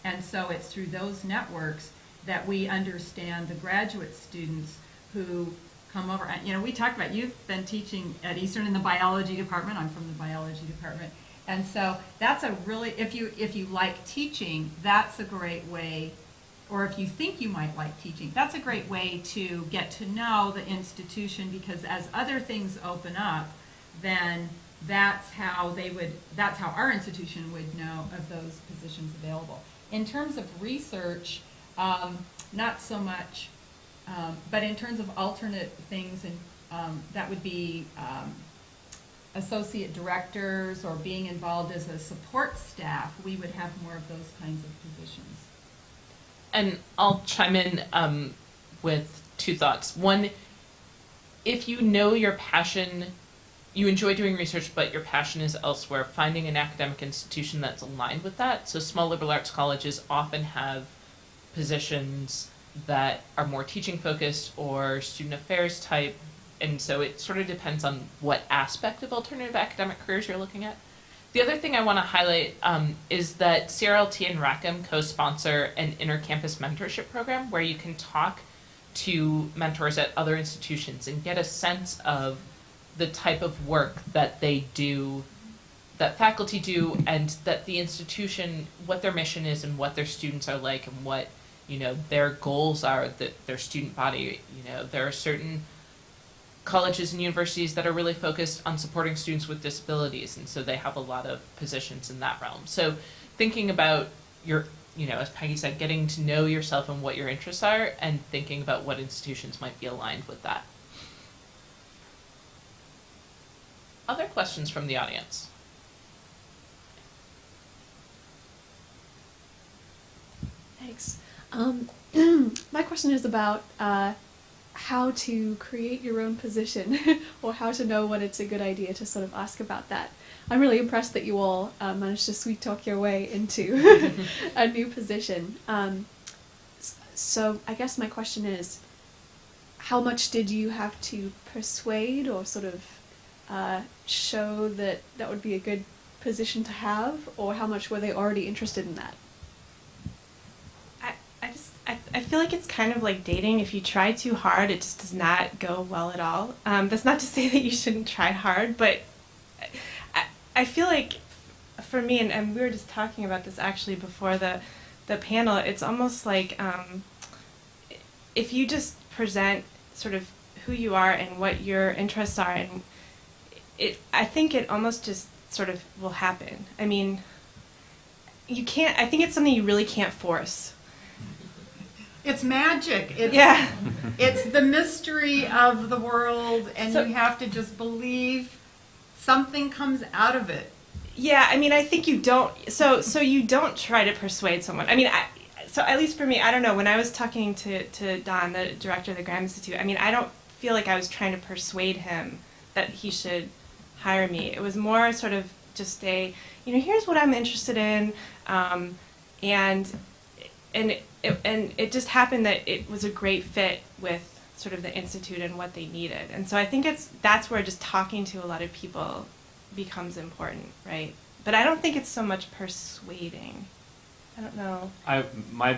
And so it's through those networks that we understand the graduate students who come over. And, you know, we talked about, you've been teaching at Eastern in the biology department. I'm from the biology department. And so that's a really, if you like teaching, that's a great way, or if you think you might like teaching, that's a great way to get to know the institution, because as other things open up, then that's how our institution would know of those positions available. In terms of research, not so much, but in terms of alternate things, and that would be associate directors or being involved as a support staff, we would have more of those kinds of positions. And I'll chime in with two thoughts. One, if you know your passion, you enjoy doing research, but your passion is elsewhere, finding an academic institution that's aligned with that. So small liberal arts colleges often have positions that are more teaching focused or student affairs type. And so it sort of depends on what aspect of alternative academic careers you're looking at. The other thing I want to highlight is that CRLT and Rackham co-sponsor an intercampus mentorship program where you can talk to mentors at other institutions and get a sense of the type of work that they do, that faculty do, and that the institution, what their mission is and what their students are like and what, you know, their goals are, that their student body, you know, there are certain colleges and universities that are really focused on supporting students with disabilities, and so they have a lot of positions in that realm. So thinking about your, as Peggy said, getting to know yourself and what your interests are, and thinking about what institutions might be aligned with that. Other questions from the audience? Thanks. My question is about how to create your own position or how to know when it's a good idea to sort of ask about that. I'm really impressed that you all managed to sweet talk your way into a new position. So I guess my question is, how much did you have to persuade or sort of show that that would be a good position to have, or how much were they already interested in that? I feel like it's kind of like dating. If you try too hard, it just does not go well at all. That's not to say that you shouldn't try hard, but I feel like for me, and we were just talking about this actually before the panel, it's almost like if you just present sort of who you are and what your interests are, and I think it almost just sort of will happen. I mean, I think it's something you really can't force. It's magic. It's, Yeah. It's the mystery of the world, and So- you have to just believe something comes out of it. Yeah, I mean, I think you don't. So you don't try to persuade someone. I mean, so at least for me, I don't know. When I was talking to Don, the director of the Graham Institute, I mean, I don't feel like I was trying to persuade him that he should hire me. It was more sort of just here's what I'm interested in, and it just happened that it was a great fit with sort of the institute and what they needed. And so I think that's where just talking to a lot of people becomes important, right? But I don't think it's so much persuading. I don't know.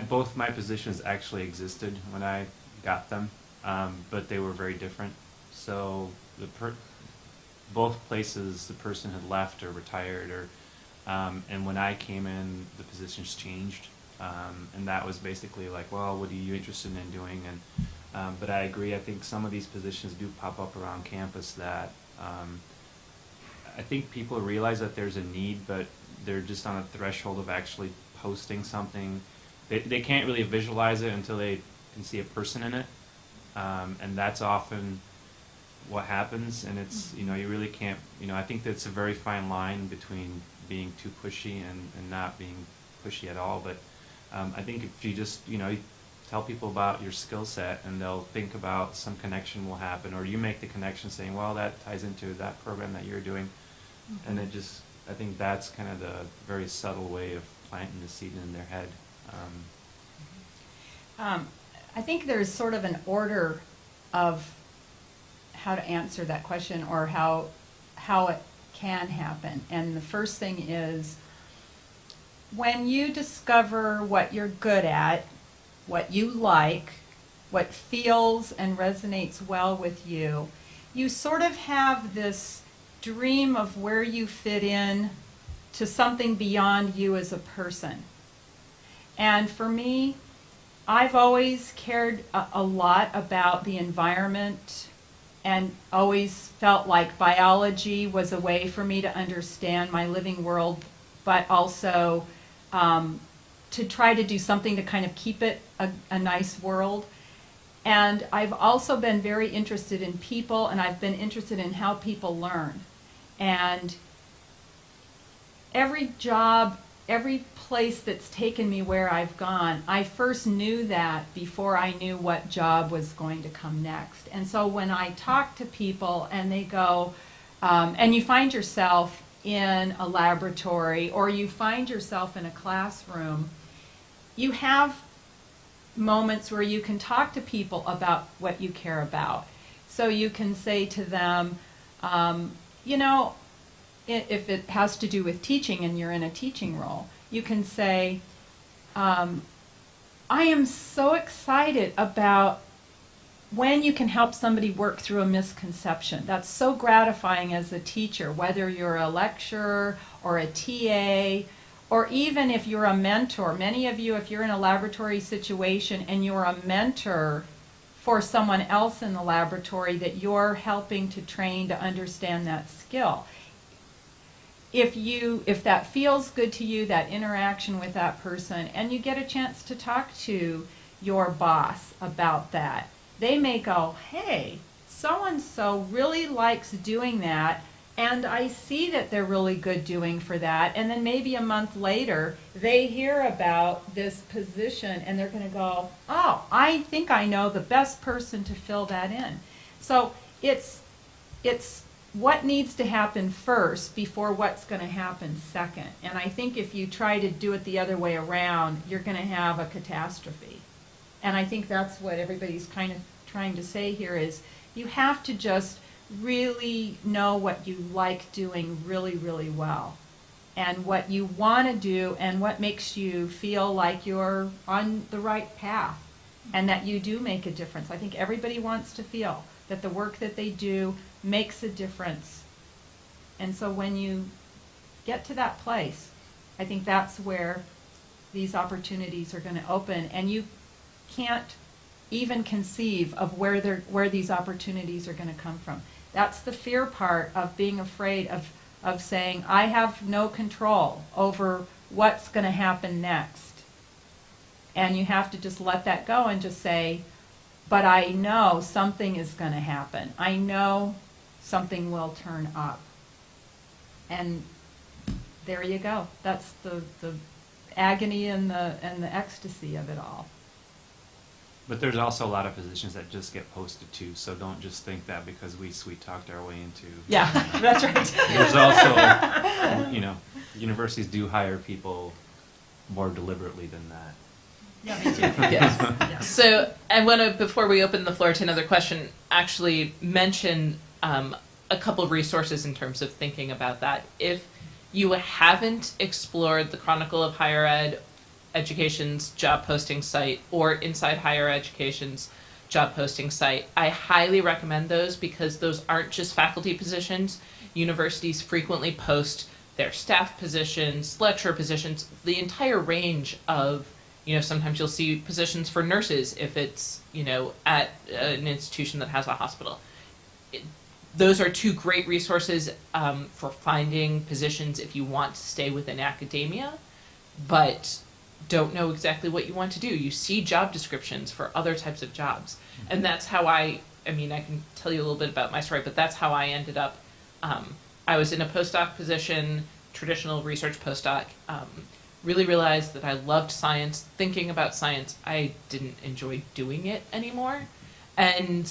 Both my positions actually existed when I got them, but they were very different. So both places, the person had left or retired, and when I came in, the positions changed. And that was basically like, well, what are you interested in doing? And but I agree. I think some of these positions do pop up around campus that I think people realize that there's a need, but they're just on a threshold of actually posting something. They can't really visualize it until they can see a person in it, and that's often what happens. And it's you really can't. I think that's a very fine line between being too pushy and not being pushy at all. But I think if you just, you tell people about your skill set, and they'll think about some connection will happen, or you make the connection saying, well, that ties into that program that you're doing. Mm-hmm. And I think that's kind of the very subtle way of planting the seed in their head. I think there's sort of an order of how to answer that question, or how it can happen. And the first thing is, when you discover what you're good at, what you like, what feels and resonates well with you, you sort of have this dream of where you fit in to something beyond you as a person. And for me, I've always cared a lot about the environment, and always felt like biology was a way for me to understand my living world, but also to try to do something to kind of keep it a nice world. And I've also been very interested in people, and I've been interested in how people learn. And every job, every place that's taken me where I've gone, I first knew that before I knew what job was going to come next. And so when I talk to people and they go, and you find yourself in a laboratory, or you find yourself in a classroom, you have moments where you can talk to people about what you care about. So you can say to them, if it has to do with teaching and you're in a teaching role, you can say, I am so excited about when you can help somebody work through a misconception. That's so gratifying as a teacher, whether you're a lecturer or a TA, or even if you're a mentor. Many of you, if you're in a laboratory situation and you're a mentor for someone else in the laboratory that you're helping to train to understand that skill. If that feels good to you, that interaction with that person, and you get a chance to talk to your boss about that, they may go, hey, so-and-so really likes doing that, and I see that they're really good doing for that. And then maybe a month later, they hear about this position and they're going to go, oh, I think I know the best person to fill that in. So it's what needs to happen first before what's going to happen second. And I think if you try to do it the other way around, you're going to have a catastrophe. And I think that's what everybody's kind of trying to say here is you have to just really know what you like doing really, really well, and what you want to do, and what makes you feel like you're on the right path, and that you do make a difference. I think everybody wants to feel that the work that they do makes a difference. And so when you get to that place, I think that's where these opportunities are going to open, and you can't even conceive of where these opportunities are going to come from. That's the fear part of being afraid of saying, I have no control over what's going to happen next. And you have to just let that go and just say, but I know something is going to happen. I know something will turn up. And there you go. That's the agony and the ecstasy of it all. But there's also a lot of positions that just get posted too, so don't just think that because we sweet-talked our way into... Yeah, that's right. There's also, universities do hire people more deliberately than that. Yeah, me too. Yes. So I want to, before we open the floor to another question, actually mention a couple of resources in terms of thinking about that. If you haven't explored the Chronicle of Higher Ed Education's job posting site or Inside Higher Education's job posting site, I highly recommend those because those aren't just faculty positions. Universities frequently post their staff positions, lecturer positions, the entire range of, sometimes you'll see positions for nurses if it's, at an institution that has a hospital. Those are two great resources for finding positions if you want to stay within academia, but don't know exactly what you want to do. You see job descriptions for other types of jobs. And that's how I can tell you a little bit about my story, but that's how I ended up. I was in a postdoc position, traditional research postdoc, really realized that I loved science, thinking about science. I didn't enjoy doing it anymore. And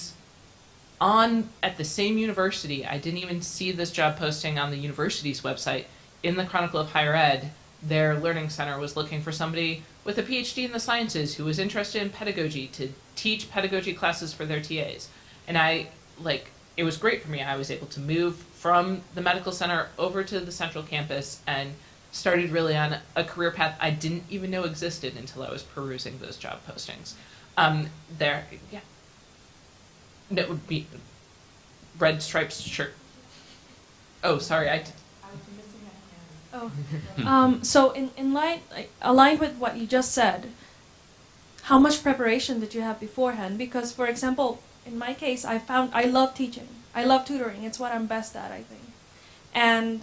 at the same university, I didn't even see this job posting on the university's website. In the Chronicle of Higher Ed, their learning center was looking for somebody with a PhD in the sciences who was interested in pedagogy to teach pedagogy classes for their TAs. And it was great for me. I was able to move from the medical center over to the central campus and started really on a career path I didn't even know existed until I was perusing those job postings. That would be red stripes shirt. Oh, sorry, So in line, aligned with what you just said, how much preparation did you have beforehand? Because, for example, in my case, I love teaching. I love tutoring. It's what I'm best at, I think. And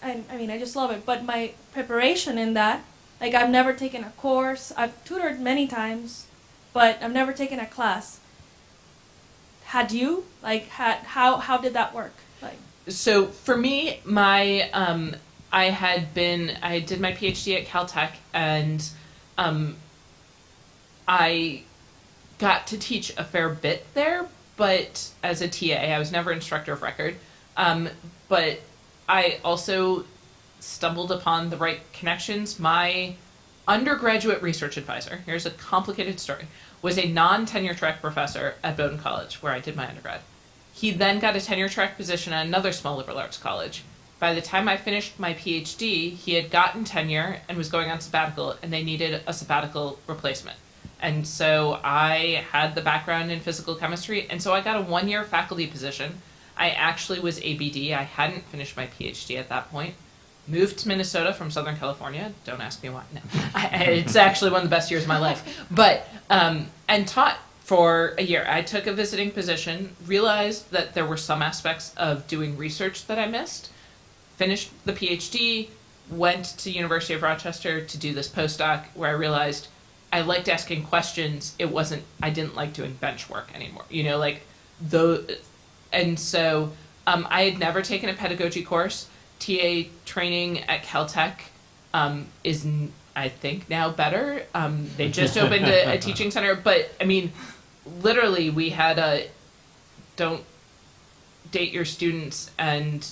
I just love it. But my preparation in that, I've never taken a course. I've tutored many times, but I've never taken a class. Had you? How did that work? So for me, I did my PhD at Caltech, and I got to teach a fair bit there, but as a TA, I was never instructor of record. But I also stumbled upon the right connections. My undergraduate research advisor, here's a complicated story, was a non-tenure track professor at Bowdoin College, where I did my undergrad. He then got a tenure track position at another small liberal arts college. By the time I finished my PhD, he had gotten tenure and was going on sabbatical, and they needed a sabbatical replacement. And so I had the background in physical chemistry, and so I got a one-year faculty position. I actually was ABD. I hadn't finished my PhD at that point. Moved to Minnesota from Southern California. Don't ask me why. No. It's actually one of the best years of my life. But and taught for a year. I took a visiting position, realized that there were some aspects of doing research that I missed, finished the PhD, went to University of Rochester to do this postdoc where I realized I liked asking questions. I didn't like doing bench work anymore. And so I had never taken a pedagogy course. TA training at Caltech is, I think, now better. They just opened a teaching center, but I mean, literally we had don't date your students and,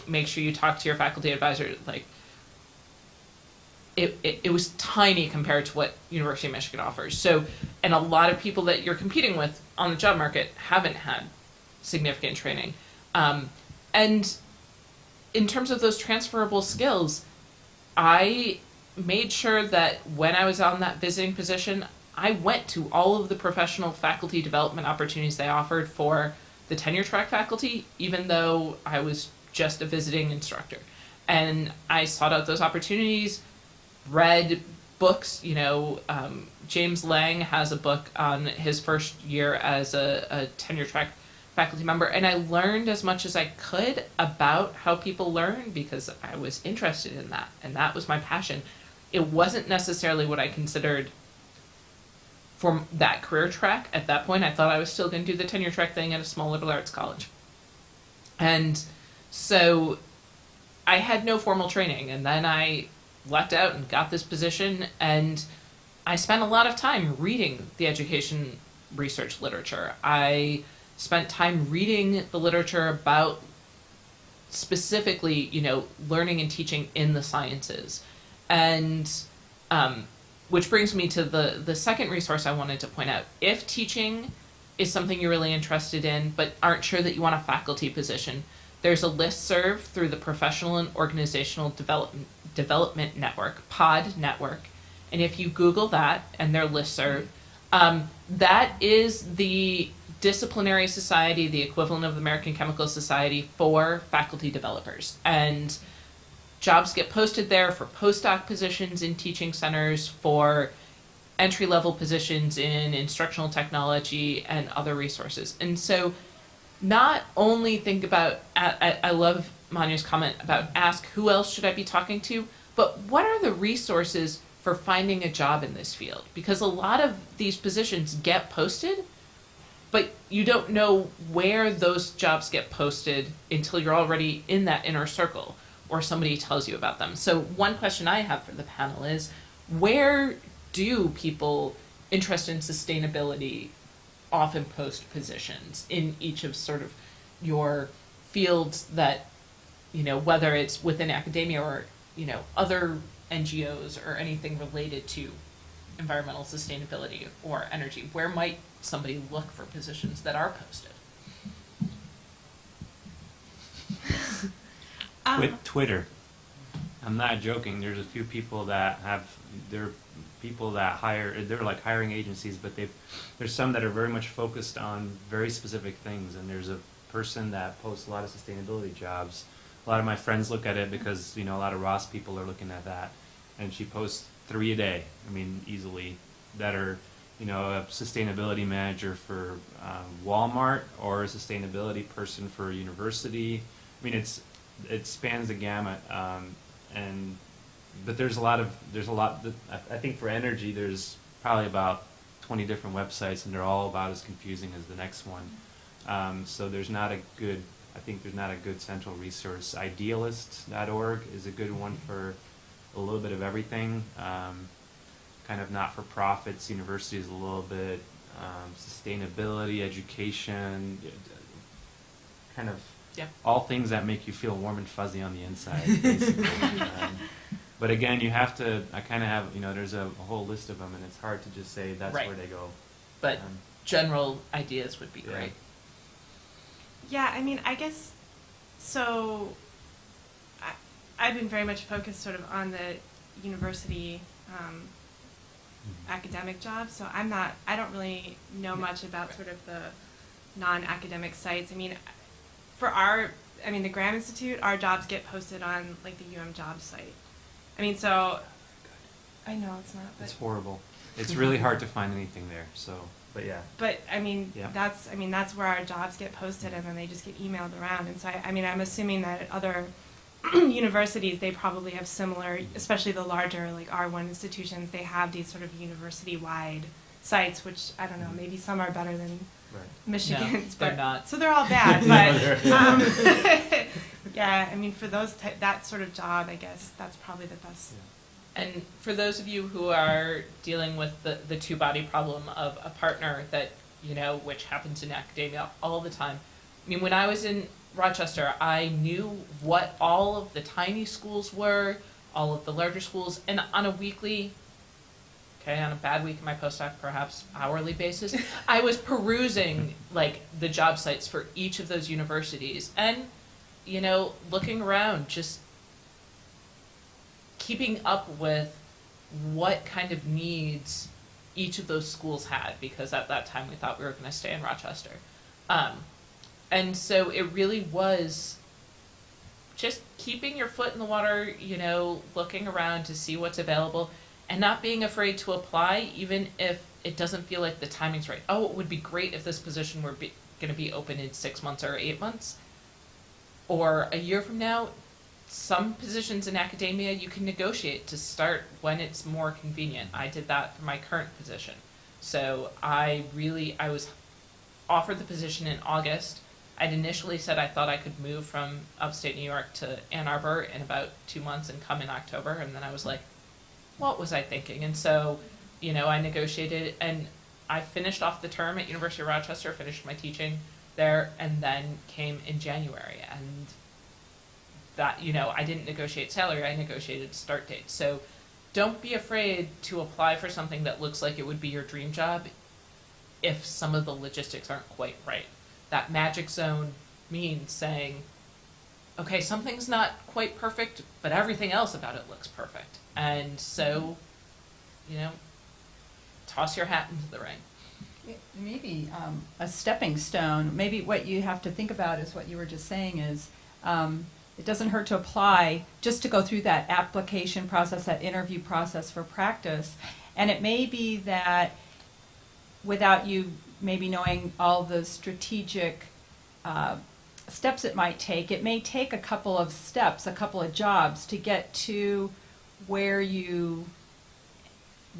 make sure you talk to your faculty advisor. Like, it was tiny compared to what University of Michigan offers. So, and a lot of people that you're competing with on the job market haven't had significant training. And in terms of those transferable skills, I made sure that when I was on that visiting position, I went to all of the professional faculty development opportunities they offered for the tenure track faculty, even though I was just a visiting instructor. And I sought out those opportunities, read books. James Lang has a book on his first year as a tenure track faculty member, and I learned as much as I could about how people learn because I was interested in that, and that was my passion. It wasn't necessarily what I considered for that career track at that point. I thought I was still going to do the tenure track thing at a small liberal arts college. And so I had no formal training, and then I lucked out and got this position, and I spent a lot of time reading the education research literature. I spent time reading the literature about specifically, learning and teaching in the sciences. And which brings me to the second resource I wanted to point out. If teaching is something you're really interested in but aren't sure that you want a faculty position, there's a listserv through the Professional and Organizational Development Network, POD Network. And if you Google that and their listserv, that is the disciplinary society, the equivalent of the American Chemical Society for faculty developers. And jobs get posted there for postdoc positions in teaching centers, for entry-level positions in instructional technology and other resources. And so not only think about, I love Manya's comment about ask who else should I be talking to, but what are the resources for finding a job in this field? Because a lot of these positions get posted, but you don't know where those jobs get posted until you're already in that inner circle or somebody tells you about them. So one question I have for the panel is, where do people interested in sustainability often post positions in each of sort of your fields that, whether it's within academia or, other NGOs or anything related to environmental sustainability or energy? Where might somebody look for positions that are posted? Twitter. I'm not joking. There's a few people that they're like hiring agencies, but there's some that are very much focused on very specific things, and there's a person that posts a lot of sustainability jobs. A lot of my friends look at it because, a lot of Ross people are looking at that, and she posts 3 a day, easily, that are, a sustainability manager for Walmart or a sustainability person for a university. It spans the gamut, but there's a lot. I think for energy, there's probably about 20 different websites, and they're all about as confusing as the next one. So there's not a good central resource. Idealist.org is a good one for a little bit of everything. Kind of not-for-profits, universities a little bit, sustainability, education, kind of all things that make you feel warm and fuzzy on the inside, basically. But again, you have to, I kind of have, there's a whole list of them, and it's hard to just say that's Right. where they go. But general ideas would be Yeah. great. Yeah, I guess, so I've been very much focused sort of on the university academic jobs, so I don't really know much about sort of the non-academic sites. For the Graham Institute, our jobs get posted on like the UM jobs site. So I know it's not, but It's horrible. It's really hard to find anything there. So But yeah. But I mean, Yeah. that's where our jobs get posted, and then they just get emailed around. And so I'm assuming that at other universities, they probably have similar, especially the larger like R1 institutions. They have these sort of university-wide sites, which I don't know. Maybe some are better than Right. Michigan's, they're but not. so they're all bad. But yeah, I mean, for that sort of job, I guess that's probably the best. And for those of you who are dealing with the two-body problem of a partner that, which happens in academia all the time. I mean, when I was in Rochester, I knew what all of the tiny schools were, all of the larger schools, and on a weekly, on a bad week in my postdoc, perhaps hourly basis, I was perusing, like, the job sites for each of those universities and, looking around, just keeping up with what kind of needs each of those schools had, because at that time we thought we were going to stay in Rochester. And so it really was just keeping your foot in the water, looking around to see what's available and not being afraid to apply, even if it doesn't feel like the timing's right. Oh, it would be great if this position were going to be open in 6 months or 8 months or a year from now. Some positions in academia you can negotiate to start when it's more convenient. I did that for my current position. So I was offered the position in August. I'd initially said I thought I could move from upstate New York to Ann Arbor in about 2 months and come in October. And then I was like, what was I thinking? And so, I negotiated and I finished off the term at University of Rochester, finished my teaching there, and then came in January. And that, I didn't negotiate salary, I negotiated start date. So don't be afraid to apply for something that looks like it would be your dream job if some of the logistics aren't quite right. That magic zone means saying, okay, something's not quite perfect, but everything else about it looks perfect. And so, toss your hat into the ring. Maybe a stepping stone. Maybe what you have to think about is what you were just saying is it doesn't hurt to apply just to go through that application process, that interview process for practice. And it may be that without you maybe knowing all the strategic steps it might take, it may take a couple of steps, a couple of jobs to get to where you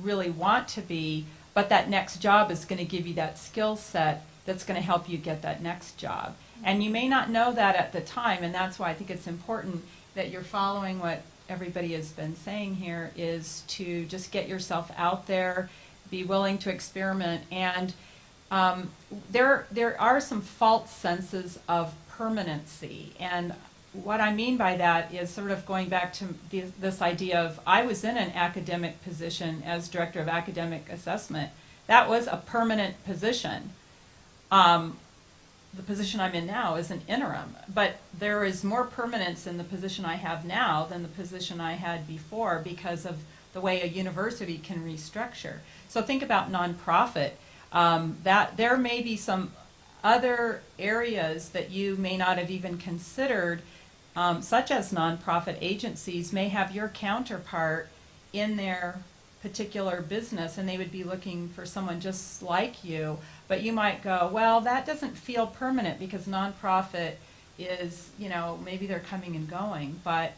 really want to be, but that next job is going to give you that skill set that's going to help you get that next job. And you may not know that at the time, and that's why I think it's important that you're following what everybody has been saying here, is to just get yourself out there, be willing to experiment. And there are some false senses of permanency. And what I mean by that is sort of going back to this idea of, I was in an academic position as director of academic assessment. That was a permanent position. The position I'm in now is an interim, but there is more permanence in the position I have now than the position I had before because of the way a university can restructure. So think about nonprofit. That there may be some other areas that you may not have even considered, such as nonprofit agencies may have your counterpart in their particular business, and they would be looking for someone just like you, but you might go, well, that doesn't feel permanent because nonprofit is, maybe they're coming and going, but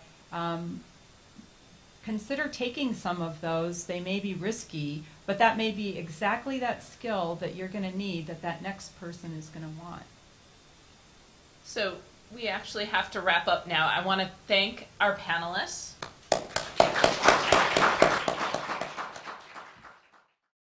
consider taking some of those. They may be risky, but that may be exactly that skill that you're going to need, that next person is going to want. So we actually have to wrap up now. I want to thank our panelists.